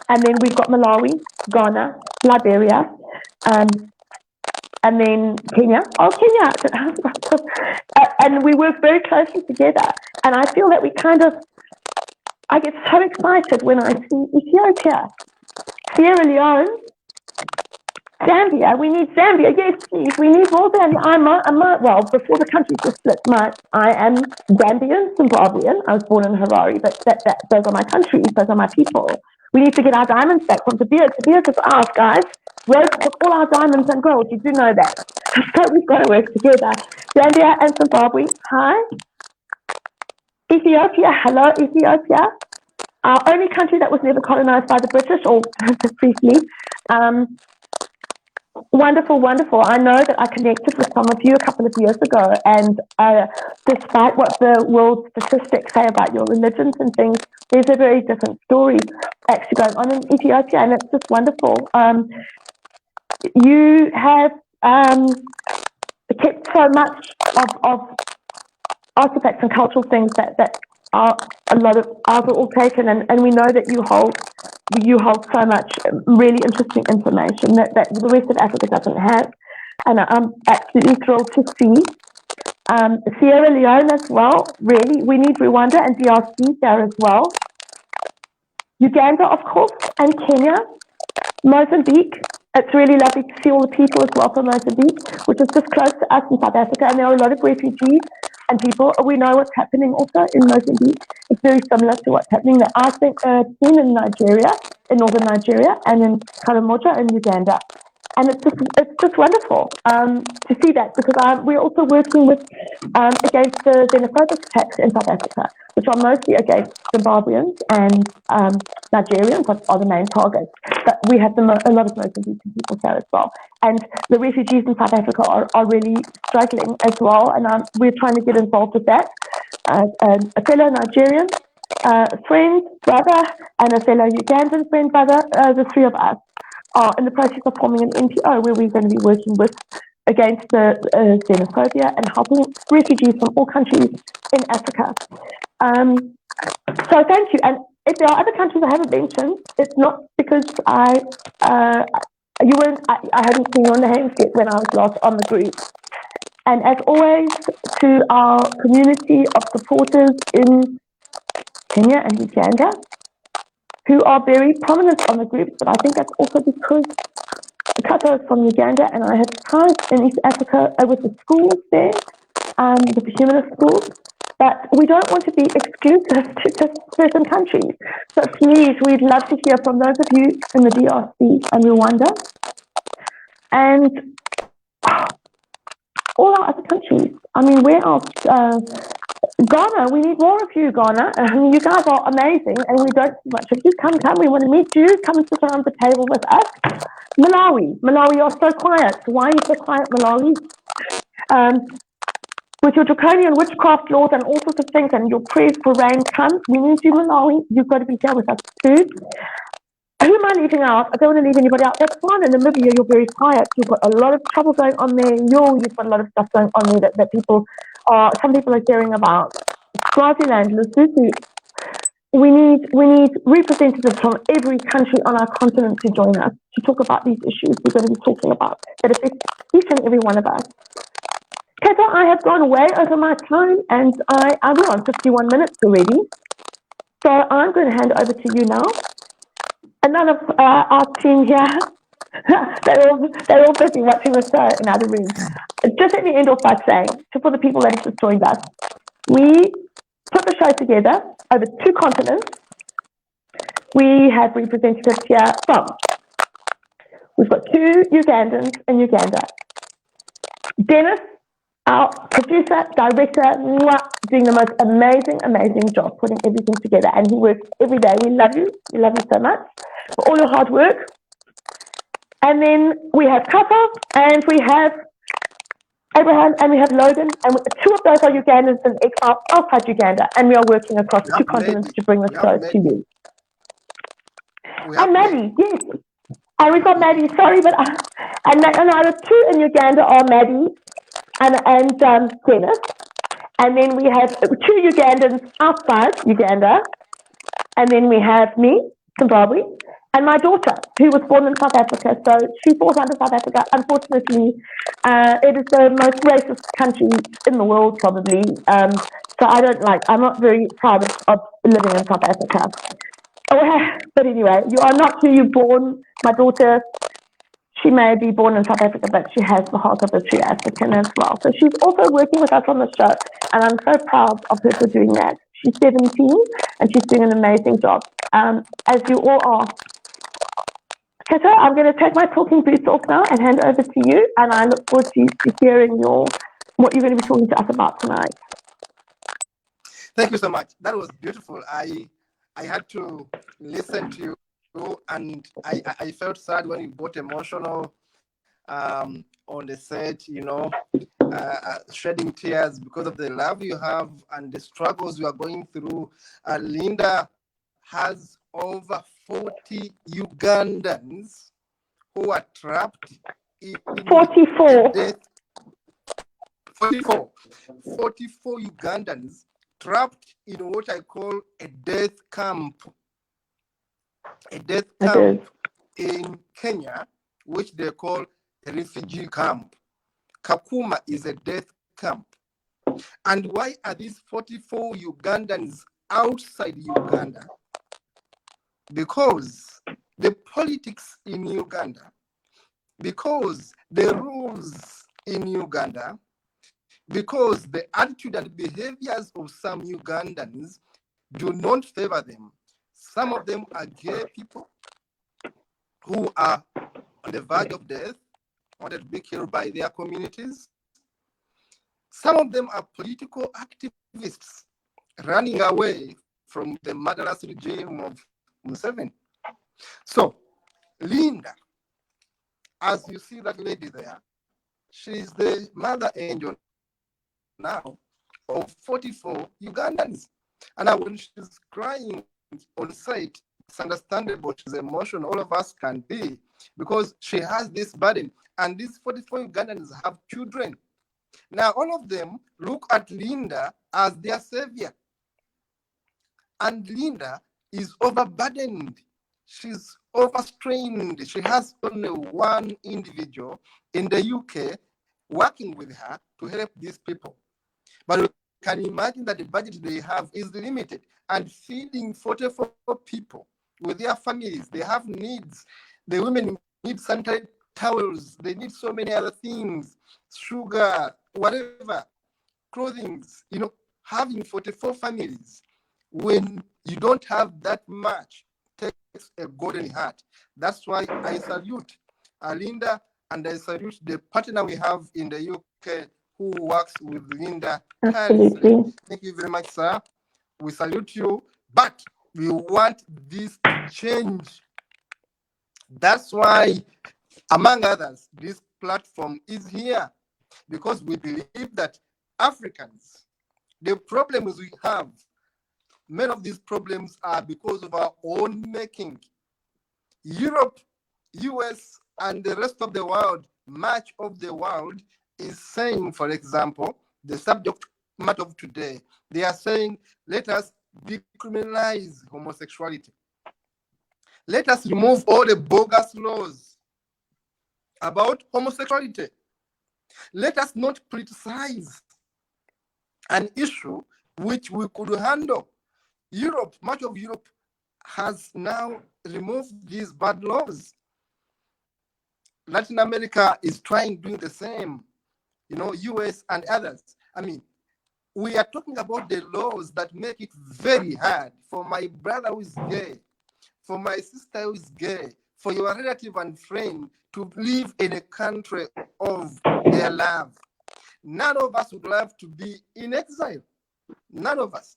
And then we've got Malawi, Ghana, Liberia, and then Kenya. Oh, Kenya! And we work very closely together. And I feel that I get so excited when I see Ethiopia, Sierra Leone, Zambia. We need Zambia. Yes, please. We need more Zambia. Well, before the countries were split, I am Zambian, Zimbabwean. I was born in Harare, but those are my countries. Those are my people. We need to get our diamonds back from De Beers. De Beers is ours, guys. Rhodes took all our diamonds and gold. You do know that. So we've got to work together. Zambia and Zimbabwe. Hi. Ethiopia. Hello, Ethiopia. Our only country that was never colonized by the British, or briefly. Wonderful, wonderful. I know that I connected with some of you a couple of years ago, and despite what the world statistics say about your religions and things, there's a very different story actually going on in Ethiopia, and it's just wonderful. You have kept so much of artifacts and cultural things that are a lot of ours are all taken, and we know that you hold so much really interesting information that the rest of Africa doesn't have, and I'm absolutely thrilled to see Sierra Leone as well. Really, we need Rwanda and DRC there as well. Uganda, of course, and Kenya, Mozambique. It's really lovely to see all the people as well from Mozambique, which is just close to us in South Africa, and there are a lot of refugees and people. We know what's happening also in Mozambique. It's very similar to what's happening there. I think in Nigeria, in northern Nigeria, and in Karamoja in Uganda. And it's just wonderful to see that, because we're also working with against the xenophobic attacks in South Africa, which are mostly against Zimbabweans and Nigerians are the main targets. But we have a lot of Mozambican people there as well. And the refugees in South Africa are really struggling as well, and we're trying to get involved with that. A fellow Nigerian friend, brother, and a fellow Ugandan friend, brother, the three of us are in the process of forming an NPO where we're going to be working with against the xenophobia and helping refugees from all countries in Africa. So thank you. And if there are other countries I haven't mentioned, it's not because I hadn't seen your names yet when I was last on the group. And as always, to our community of supporters in Kenya and Uganda, who are very prominent on the groups, but I think that's also because Kato is from Uganda and I have ties in East Africa with the schools there, with the humanist schools, but we don't want to be exclusive to just certain countries. So please, we'd love to hear from those of you in the DRC and Rwanda and all our other countries. I mean, where else? Ghana, we need more of you, Ghana. You guys are amazing and we don't see much of you. Come, we want to meet you. Come and sit around the table with us. Malawi, you're so quiet. Why are you so quiet, Malawi? With your draconian witchcraft laws and all sorts of things and your prayers for rain comes, we need you, Malawi. You've got to be here with us too. Who am I leaving out? I don't want to leave anybody out. That's fine. In Namibia, you're very quiet. You've got a lot of trouble going on there. You've got a lot of stuff going on there that people are, some people are hearing about. Swaziland, Lesotho. We need representatives from every country on our continent to join us to talk about these issues we're going to be talking about that affect each and every one of us. Kata, I have gone way over my time and we're on 51 minutes already. So I'm going to hand over to you now. And none of our team here, they're all busy watching the show in other rooms. Just let me end off by saying, for the people that have just joined us, we put the show together over 2 continents. We have representatives here from, we've got 2 Ugandans in Uganda. Dennis, our producer, director, doing the most amazing job putting everything together. And he works every day. We love you so much for all your hard work. And then we have Kata, and we have Abraham, and we have Logan, and 2 of those are Ugandans in exile outside Uganda, and we are working across 2 continents to bring this show to you. And Maddie, yes. And we've got Maddie, sorry, but and the 2 in Uganda are Maddie and Dennis. And then we have 2 Ugandans outside Uganda. And then we have me, Zimbabwe, and my daughter, who was born in South Africa. So she falls under South Africa. Unfortunately, it is the most racist country in the world, probably. So I'm not very proud of living in South Africa. But anyway, you are not who you're born. My daughter, she may be born in South Africa, but she has the heart of a true African as well. So she's also working with us on the show, and I'm so proud of her for doing that. She's 17, and she's doing an amazing job, as you all are. Kata, I'm going to take my talking boots off now and hand over to you, and I look forward to hearing what you're going to be talking to us about tonight. Thank you so much. That was beautiful. I had to listen to you, and I felt sad when you got emotional on the set, shedding tears because of the love you have and the struggles you are going through. Linda has over 40 Ugandans who are trapped in 44. 44 Ugandans trapped in what I call a death camp. A death camp in Kenya, which they call a refugee camp. Kakuma is a death camp. And why are these 44 Ugandans outside Uganda? Because the politics in Uganda, because the rules in Uganda, because the attitude and behaviors of some Ugandans do not favor them. Some of them are gay people who are on the verge of death, wanted to be killed by their communities. Some of them are political activists running away from the murderous regime of Museveni. So, Linda, as you see that lady there, she's the mother angel now of 44 Ugandans. And when she's crying on site, it's understandable, she's emotional, all of us can be, because she has this burden. and these 44 Ugandans have children. Now, all of them look at Linda as their savior. And Linda is overburdened. She's overstrained. She has only one individual in the UK working with her to help these people. But we can imagine that the budget they have is limited, and feeding 44 people with their families, they have needs. The women need sanitary towels, they need so many other things, sugar, whatever, clothing, having 44 families when you don't have that much takes a golden heart. That's why I salute Linda, and I salute the partner we have in the UK who works with Linda. Absolutely. Thank you very much, sir. We salute you, but we want this to change. That's why, among others, this platform is here, because we believe that Africans, the problems we have, many of these problems are because of our own making. Europe, US, and the rest of the world, much of the world is saying, for example, the subject matter of today, they are saying, let us decriminalize homosexuality. Let us remove all the bogus laws about homosexuality. Let us not politicize an issue which we could handle. Europe, much of Europe has now removed these bad laws. Latin America is doing the same, US and others. I mean, we are talking about the laws that make it very hard for my brother who is gay, for my sister who is gay, for your relative and friend to live in a country of their love. None of us would love to be in exile. None of us.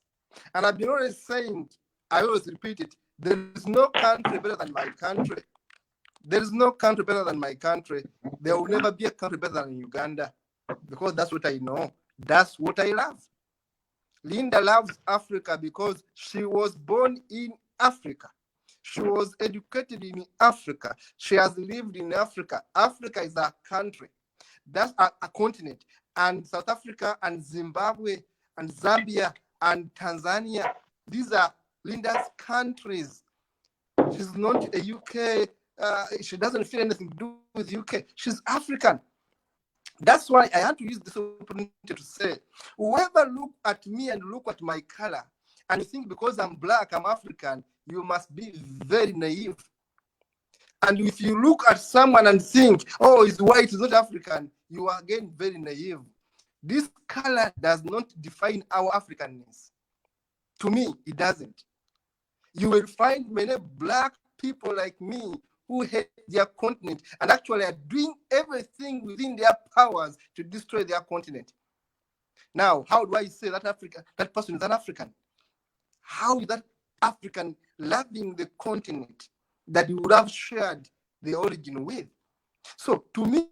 And I've been always saying, I always repeat it, there is no country better than my country. There is no country better than my country. There will never be a country better than Uganda, because that's what I know. That's what I love. Linda loves Africa because she was born in Africa. She was educated in Africa. She has lived in Africa. Africa is a country. That's a continent. And South Africa and Zimbabwe and Zambia and Tanzania, these are Linda's countries. She's not a UK. She doesn't feel anything to do with UK. She's African. That's why I had to use this opportunity to say, whoever look at me and look at my color and you think because I'm black, I'm African, you must be very naive. And if you look at someone and think, oh, he's white, he's not African, you are again very naive. This color does not define our Africanness. To me, it doesn't. You will find many black people like me who hate their continent and actually are doing everything within their powers to destroy their continent. Now, how do I say that person is an African? How is that African loving the continent that you would have shared the origin with? So to me,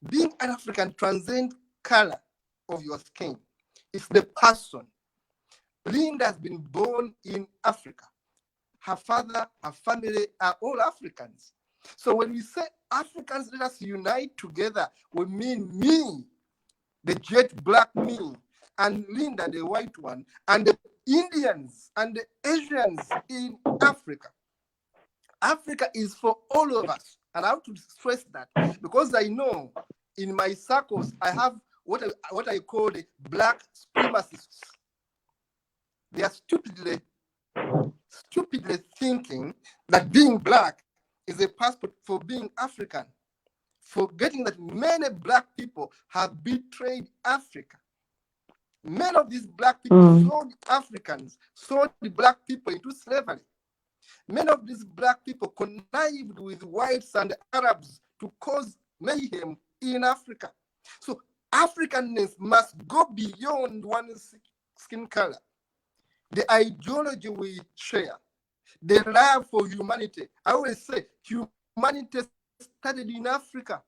being an African transcends color of your skin. It's the person. Linda has been born in Africa. Her father, her family are all Africans. So when we say Africans, let us unite together, we mean me, the jet black me, and Linda, the white one, and the Indians and the Asians in Africa. Africa is for all of us. And I have to stress that because I know in my circles, I have what I call the black supremacists. They are stupidly thinking that being black is a passport for being African, forgetting that many black people have betrayed Africa. Many of these black people sold Africans, sold the black people into slavery. Many of these black people connived with whites and Arabs to cause mayhem in Africa. So Africanness must go beyond one's skin color. The ideology we share, the love for humanity. I always say humanity started in Africa.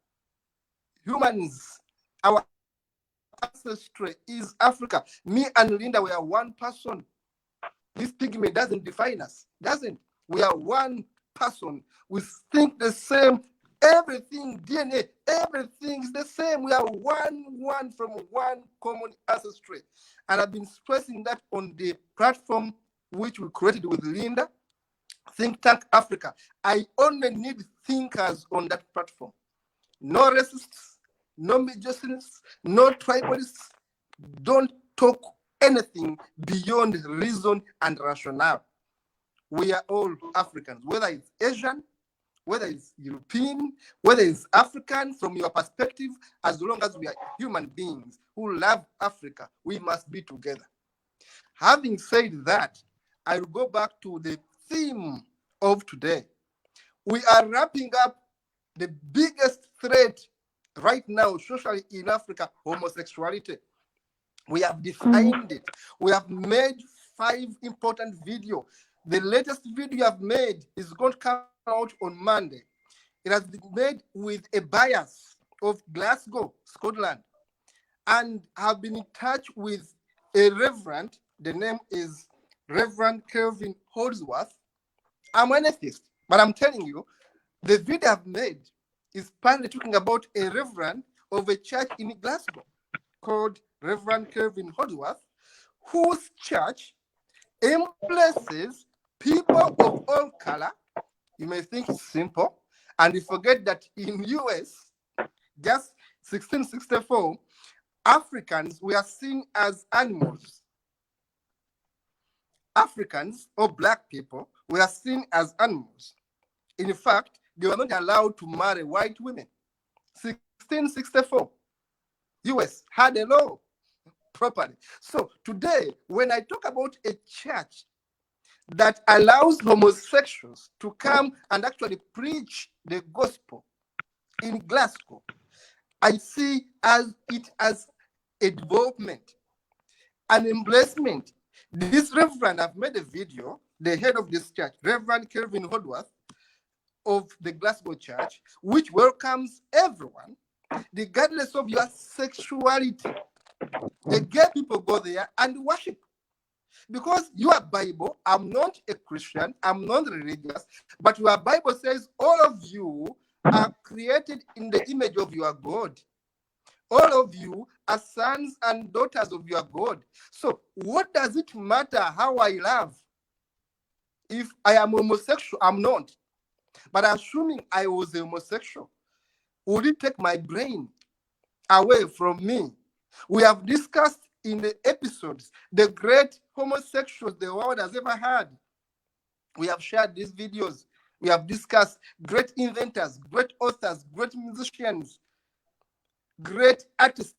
Humans, our ancestry is Africa. Me and Linda, we are one person. This pigment doesn't define us, doesn't. We are one person. We think the same Everything, DNA, everything is the same. We are one from one common ancestry. And I've been stressing that on the platform which we created with Linda, Think Tank Africa. I only need thinkers on that platform. No racists, no misogynists, no tribalists. Don't talk anything beyond reason and rationale. We are all Africans, whether it's Asian, whether it's European, whether it's African, from your perspective, as long as we are human beings who love Africa, we must be together. Having said that, I will go back to the theme of today. We are wrapping up the biggest threat right now, socially in Africa, homosexuality. We have defined it. We have made 5 important videos. The latest video I've made is going to come out on Monday. It has been made with a bias of Glasgow, Scotland, and have been in touch with a reverend. The name is Reverend Kelvin Holdsworth. I'm an atheist, but I'm telling you, the video I've made is partly talking about a reverend of a church in Glasgow called Reverend Kelvin Holdsworth, whose church embraces people of all color. You may think it's simple, and you forget that in US, just 1664, Africans were seen as animals. Africans or black people were seen as animals. In fact, they were not allowed to marry white women. 1664, US had a law properly. So today, when I talk about a church that allows homosexuals to come and actually preach the gospel in Glasgow, I see it as a development, an embracement. This reverend, I've made a video, the head of this church, Reverend Kelvin Holdsworth of the Glasgow Church, which welcomes everyone, regardless of your sexuality. The gay people go there and worship. Because your Bible, I'm not a Christian, I'm not religious, but your Bible says all of you are created in the image of your God. All of you are sons and daughters of your God. So what does it matter how I love? If I am homosexual, I'm not. But assuming I was a homosexual, would it take my brain away from me? We have discussed in the episodes the great homosexuals the world has ever had. We have shared these videos. We have discussed great inventors, great authors, great musicians, great artists.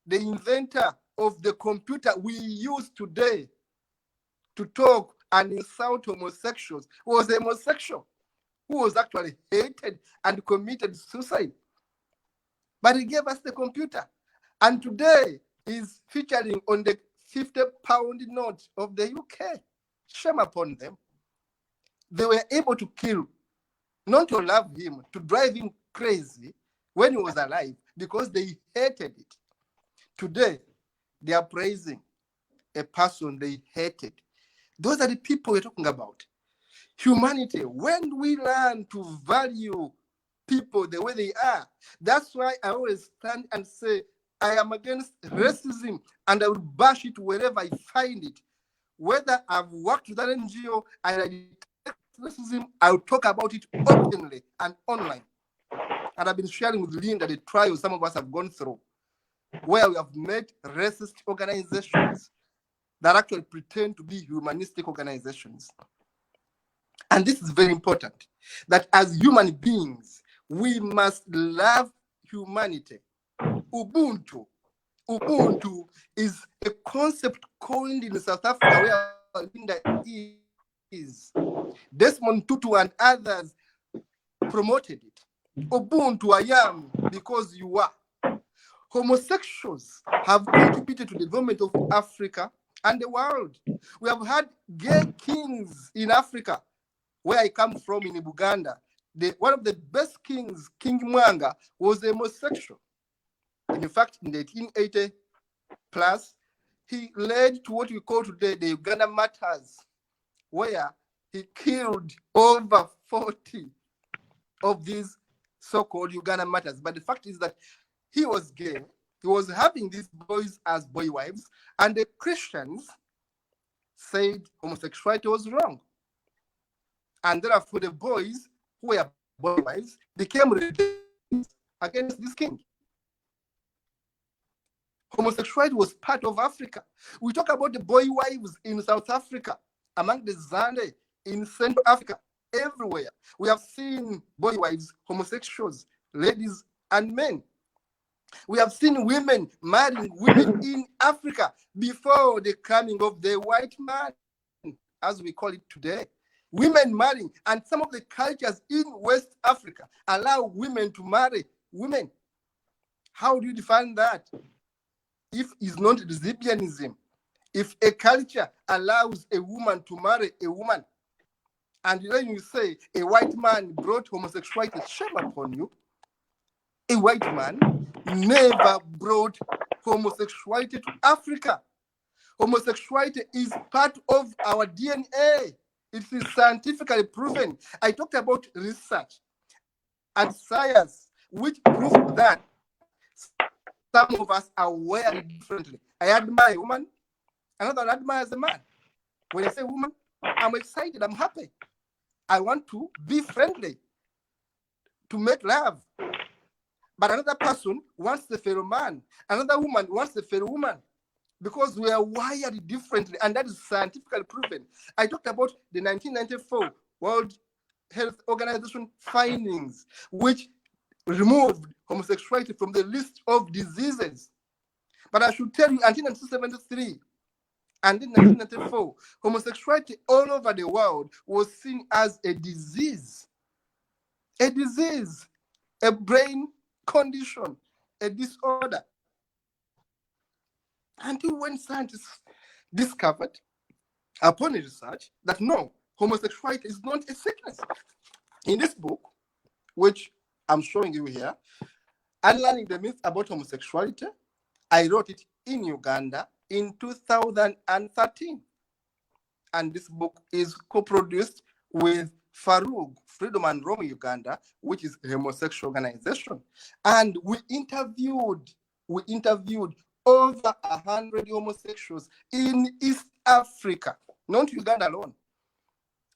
The inventor of the computer we use today to talk and insult homosexuals was a homosexual who was actually hated and committed suicide. But he gave us the computer. And today is featuring on the 50-pound note of the UK. Shame upon them. They were able to kill, not to love him, to drive him crazy when he was alive because they hated it. Today, they are praising a person they hated. Those are the people we're talking about. Humanity, when we learn to value people the way they are, that's why I always stand and say, I am against racism and I will bash it wherever I find it. Whether I've worked with an NGO and I detect racism, I'll talk about it openly and online. And I've been sharing with Linda the trials some of us have gone through, where we have met racist organizations that actually pretend to be humanistic organizations. And this is very important, that as human beings, we must love humanity. Ubuntu is a concept coined in South Africa where Linda is. Desmond Tutu and others promoted it. Ubuntu, I am because you are. Homosexuals have contributed to the development of Africa and the world. We have had gay kings in Africa. Where I come from in Uganda, one of the best kings, King Mwanga, was a homosexual. And in fact, in the 1880 plus, he led to what we call today the Uganda Martyrs, where he killed over 40 of these so-called Uganda Matters. But the fact is that he was gay. He was having these boys as boy wives, and the Christians said homosexuality was wrong. And therefore, the boys who were boy wives became rebellions against this king. Homosexuality was part of Africa. We talk about the boy wives in South Africa, among the Zande, in Central Africa, everywhere. We have seen boy wives, homosexuals, ladies and men. We have seen women marrying women in Africa before the coming of the white man, as we call it today. Women marrying, and some of the cultures in West Africa allow women to marry women. How do you define that? If it's not lesbianism, if a culture allows a woman to marry a woman, and then you say a white man brought homosexuality, shame upon you. A white man never brought homosexuality to Africa. Homosexuality is part of our DNA. It is scientifically proven. I talked about research and science, which prove that some of us are wired differently. I admire a woman, another admires a man. When I say woman, I'm excited, I'm happy. I want to be friendly, to make love. But another person wants the fellow man. Another woman wants the fellow woman. Because we are wired differently, and that is scientifically proven. I talked about the 1994 World Health Organization findings, which removed homosexuality from the list of diseases. But I should tell you, until 1973 and in 1994, homosexuality all over the world was seen as a disease, a brain condition, a disorder. Until when scientists discovered, upon research, that no, homosexuality is not a sickness. In this book, which I'm showing you here, Unlearning the Myth About Homosexuality, I wrote it in Uganda in 2013. And this book is co-produced with Farouk, Freedom and Rome Uganda, which is a homosexual organization. And we interviewed over 100 homosexuals in East Africa, not Uganda alone.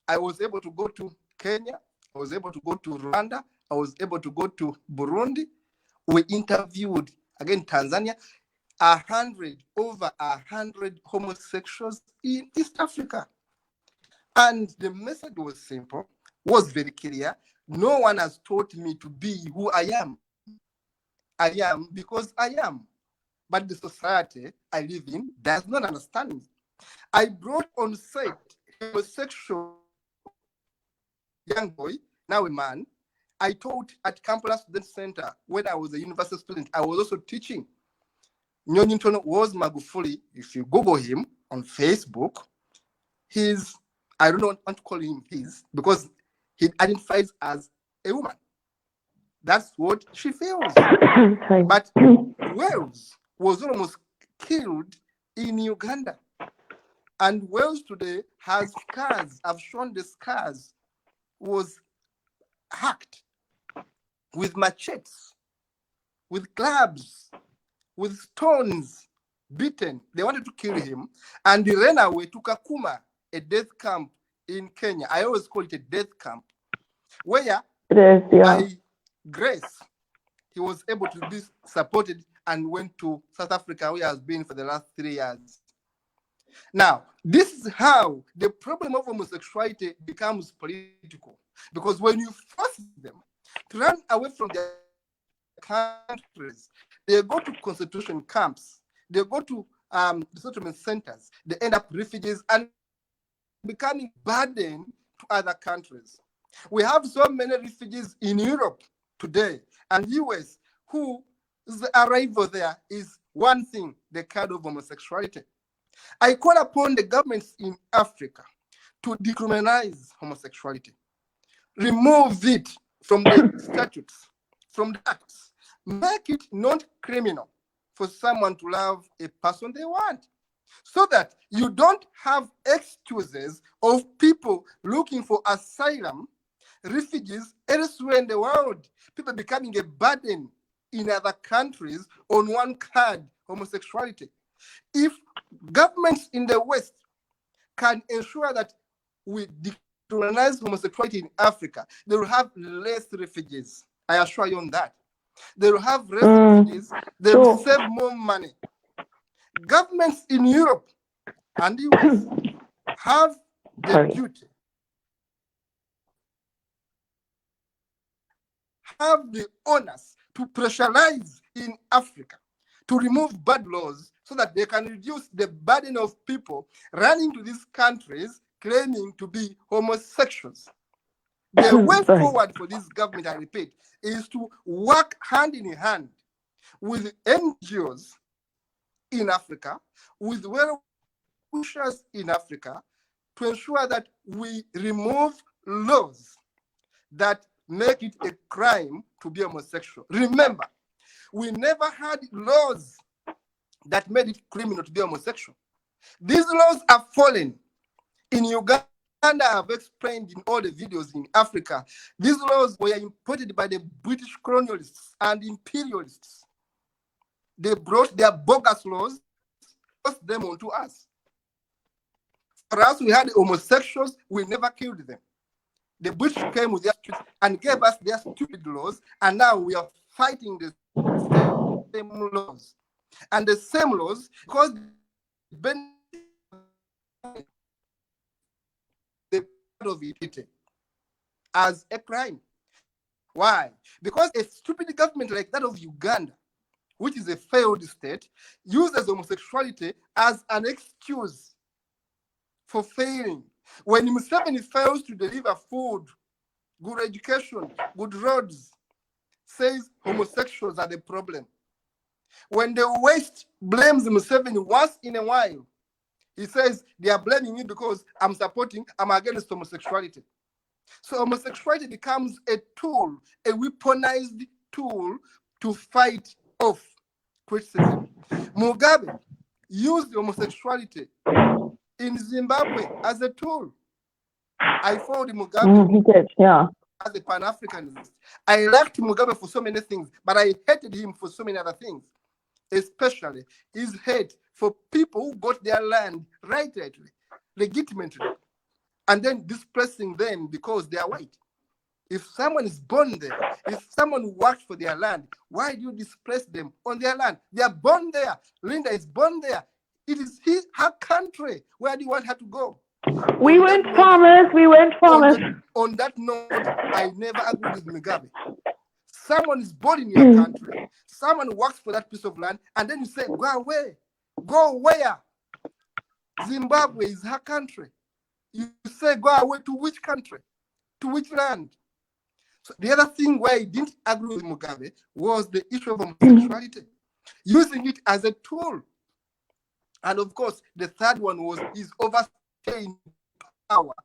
I was able to go to Kenya, I was able to go to Rwanda, I was able to go to Burundi. We interviewed, again, Tanzania, over 100 homosexuals in East Africa. And the message was simple, was very clear. No one has taught me to be who I am. I am because I am. But the society I live in does not understand me. I brought on site a homosexual young boy, now a man. I taught at Kampala Student Center when I was a university student. I was also teaching. Nyonyintono was Magufuli. If you Google him on Facebook, I don't want to call him his, because he identifies as a woman. That's what she feels. But Wales was almost killed in Uganda. And Wales today has scars. I've shown the scars. Was hacked with machetes, with clubs, with stones, beaten. They wanted to kill him. And he ran away to Kakuma, a death camp in Kenya. I always call it a death camp, where by grace, he was able to be supported and went to South Africa, where he has been for the last 3 years. Now, this is how the problem of homosexuality becomes political. Because when you force them to run away from their countries, they go to concentration camps, they go to settlement centers, they end up refugees and becoming burden to other countries. We have so many refugees in Europe today and US whose arrival there is one thing, the kind of homosexuality. I call upon the governments in Africa to decriminalize homosexuality, remove it from the statutes, from the acts, make it not criminal for someone to love a person they want, so that you don't have excuses of people looking for asylum, refugees elsewhere in the world, people becoming a burden in other countries on one card, homosexuality. If governments in the West can ensure that we decriminalize homosexuality in Africa, they will have less refugees. I assure you on that. They will have less refugees, they will save more money. Governments in Europe and the US have the duty, have the onus to pressurize in Africa to remove bad laws so that they can reduce the burden of people running to these countries claiming to be homosexuals. The way forward for this government, I repeat, is to work hand in hand with NGOs in Africa, with well-wishers in Africa, to ensure that we remove laws that make it a crime to be homosexual. Remember, we never had laws that made it criminal to be homosexual. These laws are fallen. In Uganda, I've explained in all the videos in Africa, these laws were imported by the British colonialists and imperialists. They brought their bogus laws, forced them onto us. For us, we had homosexuals, we never killed them. The British came with their and gave us their stupid laws, and now we are fighting the same laws. And the same laws, because the part of it as a crime. Why? Because a stupid government like that of Uganda, which is a failed state, uses homosexuality as an excuse for failing. When Museveni fails to deliver food, good education, good roads, says homosexuals are the problem. When the West blames Museveni once in a while, he says they are blaming me because I'm against homosexuality. So homosexuality becomes a tool, a weaponized tool to fight off criticism. Mugabe used homosexuality in Zimbabwe as a tool. I followed Mugabe he did, yeah. as a Pan-Africanist. I liked Mugabe for so many things, but I hated him for so many other things, especially his hate for people who got their land rightly, legitimately, and then displacing them because they are white. If someone is born there, if someone worked for their land, why do you displace them on their land? They are born there. Linda is born there. It is her country. Where do you want her to go? We weren't farmers. On that note, I never agreed with Mugabe. Someone is born in your country. Someone works for that piece of land, and then you say, go away. Go where? Zimbabwe is her country. You say, go away to which country? To which land? So the other thing where I didn't agree with Mugabe was the issue of homosexuality, using it as a tool. And of course, the third one was his overstaying power,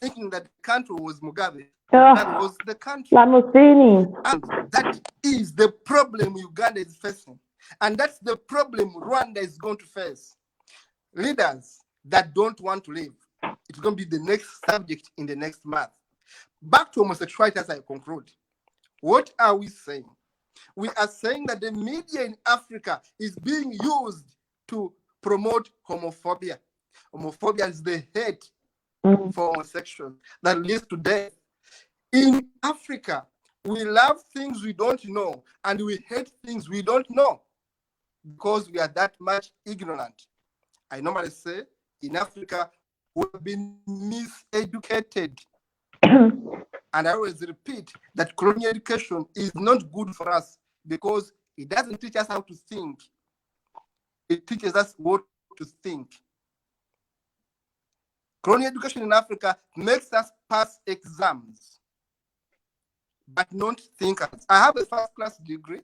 thinking that the country was Mugabe. That was the country. And that is the problem Uganda is facing. And that's the problem Rwanda is going to face. Leaders that don't want to live. It's going to be the next subject in the next month. Back to homosexuality as I conclude. What are we saying? We are saying that the media in Africa is being used to promote homophobia. Homophobia is the hate for homosexuals that leads to death. In Africa, we love things we don't know and we hate things we don't know because we are that much ignorant. I normally say in Africa, we've been miseducated. And I always repeat that colonial education is not good for us because it doesn't teach us how to think. It teaches us what to think. Colonial education in Africa makes us pass exams, but not thinkers. I have a first-class degree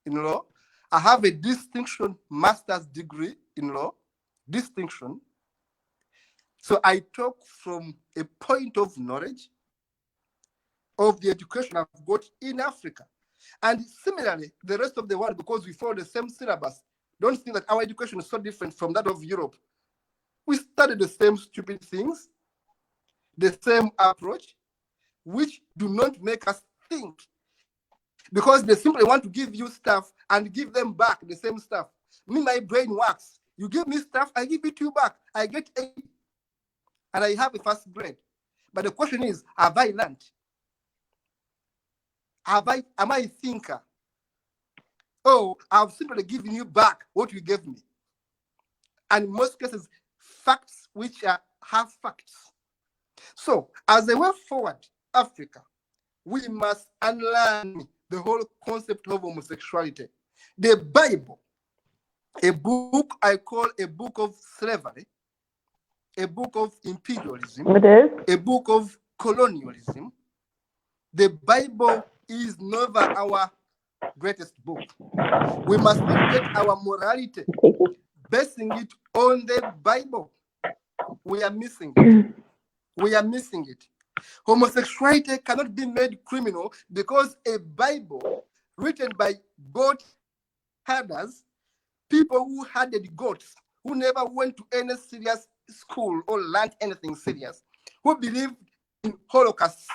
in law. I have a distinction master's degree in law, distinction. So I talk from a point of knowledge of the education I've got in Africa. And similarly, the rest of the world, because we follow the same syllabus, don't think that our education is so different from that of Europe. We study the same stupid things, the same approach, which do not make us think, because they simply want to give you stuff and give them back the same stuff. Me, my brain works. You give me stuff, I give it to you back. I get 80, and I have a first grade. But the question is, have I learned? Am I a thinker? Oh, I've simply given you back what you gave me. And in most cases, facts which are half facts. So, as a way forward, Africa, we must unlearn the whole concept of homosexuality. The Bible, a book I call a book of slavery, a book of imperialism, a book of colonialism. The Bible is never our greatest book. We must get our morality, basing it on the Bible. We are missing it. We are missing it. Homosexuality cannot be made criminal because a Bible written by goat herders, people who herded goats, who never went to any serious school or learned anything serious, who believed in holocausts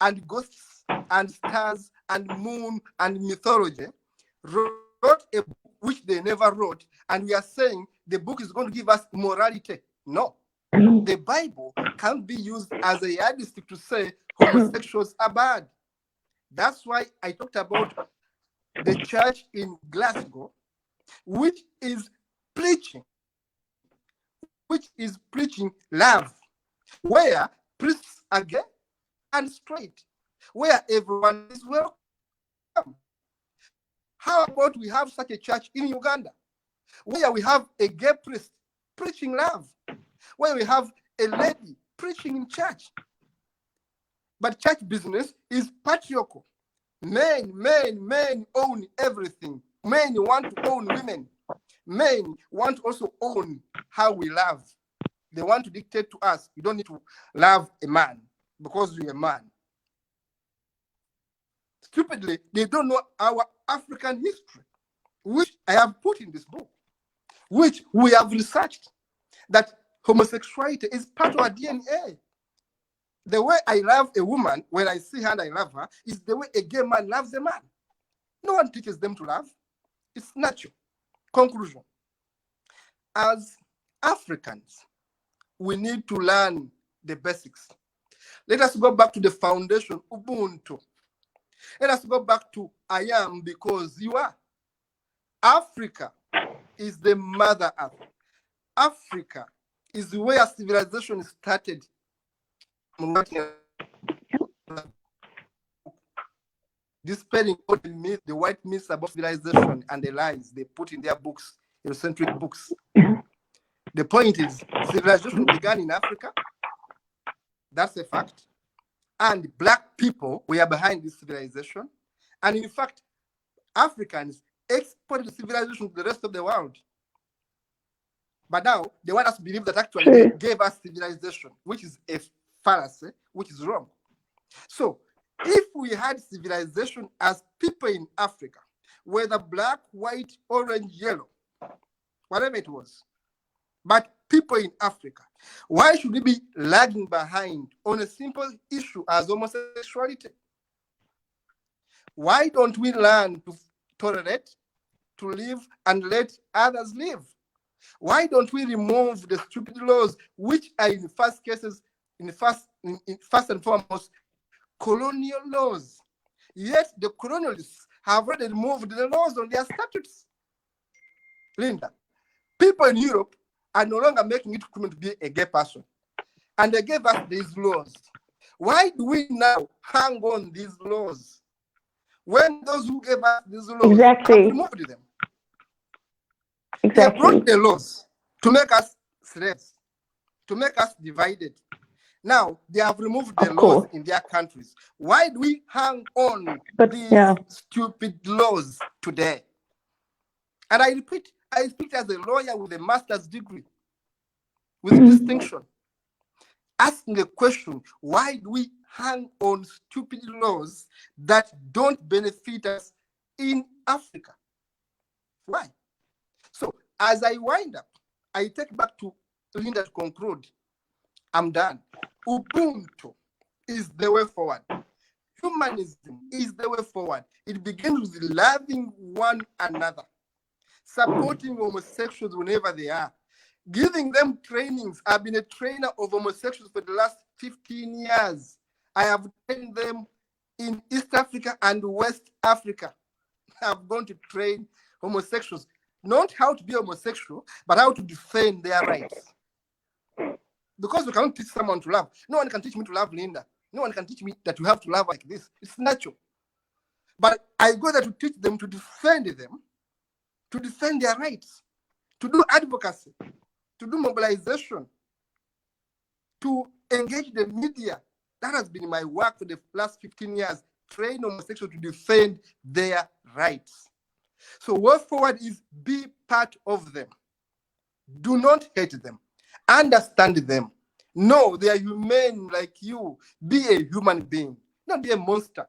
and ghosts and stars and moon and mythology, wrote a book which they never wrote, and we are saying the book is going to give us morality. No. The Bible can't be used as a yardstick to say homosexuals are bad. That's why I talked about the church in Glasgow, which is preaching love, where priests are gay and straight, where everyone is welcome. How about we have such a church in Uganda, where we have a gay priest preaching love, where we have a lady preaching in church? But church business is patriarchal. Men own everything. Men want to own women. Men want to also own how we love. They want to dictate to us, you don't need to love a man because you're a man. Stupidly, they don't know our African history, which I have put in this book, which we have researched, that homosexuality is part of our DNA. The way I love a woman, when I see her and I love her, is the way a gay man loves a man. No one teaches them to love. It's natural. Conclusion. As Africans, we need to learn the basics. Let us go back to the foundation, Ubuntu. Let us go back to I am because you are. Africa is the mother earth. Africa is where civilization started. Dispelling all the myth, the white myths about civilization and the lies they put in their books, Eurocentric books. The point is, civilization began in Africa. That's a fact. And Black people were behind this civilization. And in fact, Africans exported civilization to the rest of the world. But now they want us to believe that actually they gave us civilization, which is a fallacy, which is wrong. So if we had civilization as people in Africa, whether black, white, orange, yellow, whatever it was, but people in Africa, why should we be lagging behind on a simple issue as homosexuality? Why don't we learn to tolerate, to live, and let others live? Why don't we remove the stupid laws which are in first and foremost colonial laws? Yet the colonialists have already removed the laws on their statutes. Linda, people in Europe are no longer making it criminal to be a gay person. And they gave us these laws. Why do we now hang on these laws when those who gave us these laws have removed them? They brought the laws to make us slaves, to make us divided. Now they have removed the laws in their countries. Why do we hang on these stupid laws today? And I repeat, I speak as a lawyer with a master's degree, with distinction, asking a question: why do we hang on stupid laws that don't benefit us in Africa? Why? So as I wind up, I take back to Linda to conclude. I'm done. Ubuntu is the way forward. Humanism is the way forward. It begins with loving one another, supporting homosexuals whenever they are, giving them trainings. I've been a trainer of homosexuals for the last 15 years. I have trained them in East Africa and West Africa. I've gone to train homosexuals, not how to be homosexual, but how to defend their rights. Because we cannot teach someone to love. No one can teach me to love Linda. No one can teach me that you have to love like this. It's natural. But I go there to teach them, to defend their rights, to do advocacy, to do mobilization, to engage the media. That has been my work for the last 15 years, train homosexuals to defend their rights. So way forward is be part of them. Do not hate them. Understand them. No, they are human like you. Be a human being, not be a monster.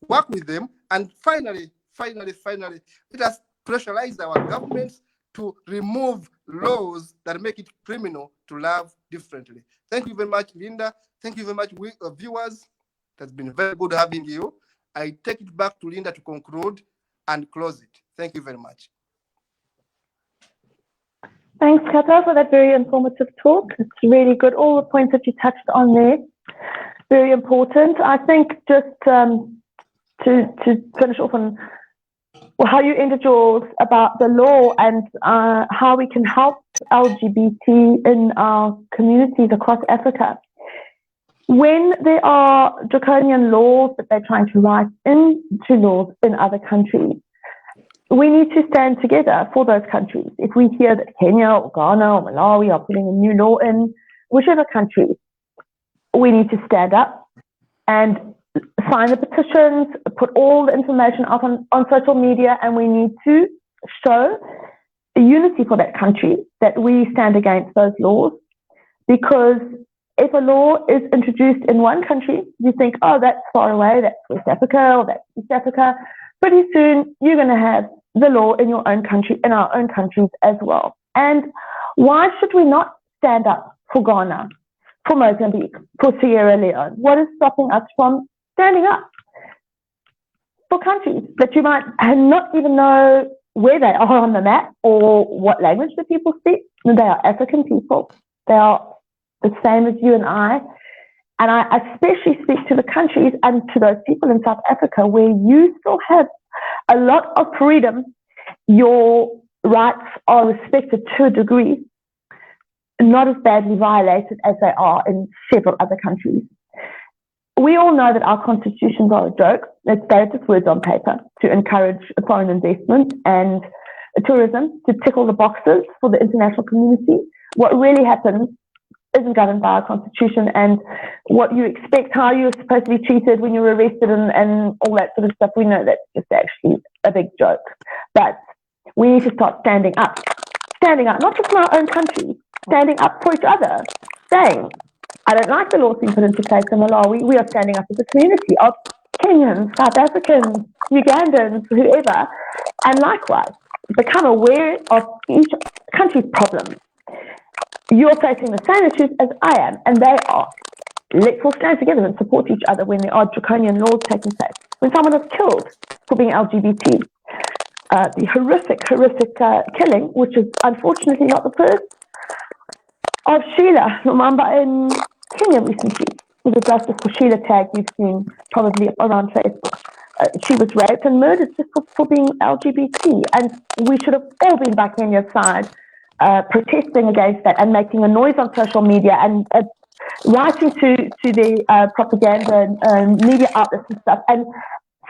Work with them. And finally, let us pressurize our governments to remove laws that make it criminal to love differently. Thank you very much, Linda. Thank you very much, viewers. It has been very good having you. I take it back to Linda to conclude and close it. Thank you very much. Thanks, Kata, for that very informative talk. It's really good. All the points that you touched on there, very important. I think just to finish off on how you ended yours about the law and how we can help LGBT in our communities across Africa. When there are draconian laws that they're trying to write into laws in other countries, we need to stand together for those countries. If we hear that Kenya or Ghana or Malawi are putting a new law in, whichever country, we need to stand up and sign the petitions, put all the information up on social media, and we need to show unity for that country, that we stand against those laws. Because if a law is introduced in one country, you think, oh, that's far away, that's West Africa or that's East Africa. Pretty soon, you're going to have the law in your own country, in our own countries as well. And why should we not stand up for Ghana, for Mozambique, for Sierra Leone? What is stopping us from standing up for countries that you might not even know where they are on the map or what language the people speak? They are African people. They are the same as you and I. And I especially speak to the countries and to those people in South Africa where you still have a lot of freedom. Your rights are respected to a degree, not as badly violated as they are in several other countries. We all know that our constitutions are a joke. It's just words on paper to encourage foreign investment and tourism, to tick all the boxes for the international community. What really happens isn't governed by our constitution, and what you expect, how you're supposed to be treated when you're arrested and all that sort of stuff, we know that's just actually a big joke. But we need to start standing up, not just in our own country, standing up for each other, saying, I don't like the laws being put into place in Malawi. We are standing up as a community of Kenyans, South Africans, Ugandans, whoever, and likewise, become aware of each country's problems. You're facing the same issues as I am, and they are. Let's all stand together and support each other when there are draconian laws taking place. When someone is killed for being LGBT, the horrific killing, which is unfortunately not the first, of Sheila Lumumba in Kenya recently, with the Justice for Sheila tag you've seen probably around Facebook. She was raped and murdered just for being LGBT, and we should have all been by Kenya's side, protesting against that and making a noise on social media and writing to the propaganda and media outlets and stuff and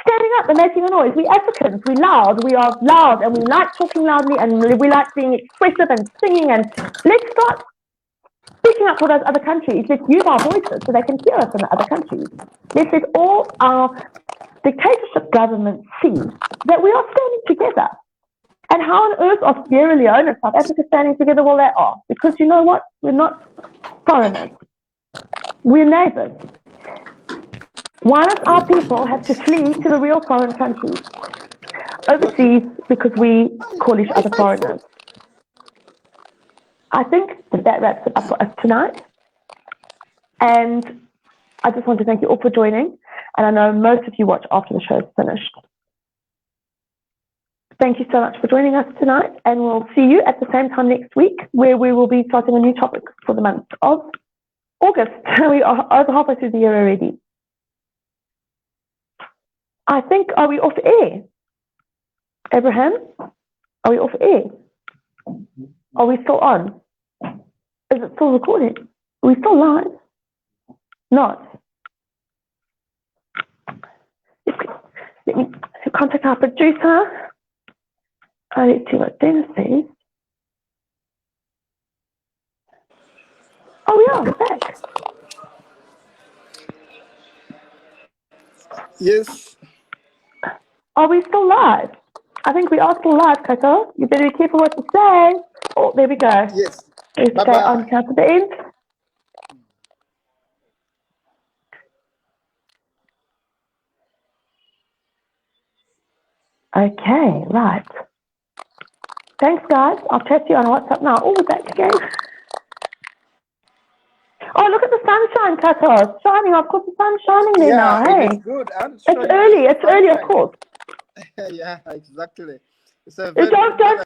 standing up and making a noise. We Africans, we are loud, and we like talking loudly, and we like being expressive and singing, and let's start speaking up for those other countries. Let's use our voices so they can hear us in the other countries. Let's let all our dictatorship governments see that we are standing together. And how on earth are Sierra Leone and South Africa standing together? Well, they are. Because you know what? We're not foreigners. We're neighbors. Why does our people have to flee to the real foreign countries overseas because we call each other foreigners? I think that wraps it up for us tonight. And I just want to thank you all for joining, and I know most of you watch after the show is finished. Thank you so much for joining us tonight, and we'll see you at the same time next week, where we will be starting a new topic for the month of August. We are over halfway through the year already. I think, are we off air? Abraham, are we off air? Are we still on? Is it still recording? Are we still live? Not. Let me contact our producer. Let's see what Dennis says. Oh, we are back. Yes. Are we still live? I think we are still live, Coco. You better be careful what you say. Oh, there we go. Yes. Let's go on count to the end. Okay, right. Thanks, guys. I'll chat to you on WhatsApp now. Oh, we're back again. Oh, look at the sunshine, Coco. It's shining. Of course, the sun's shining there now. Hey, it's good. It's early. It's early, of course. Yeah, exactly. It's a Don't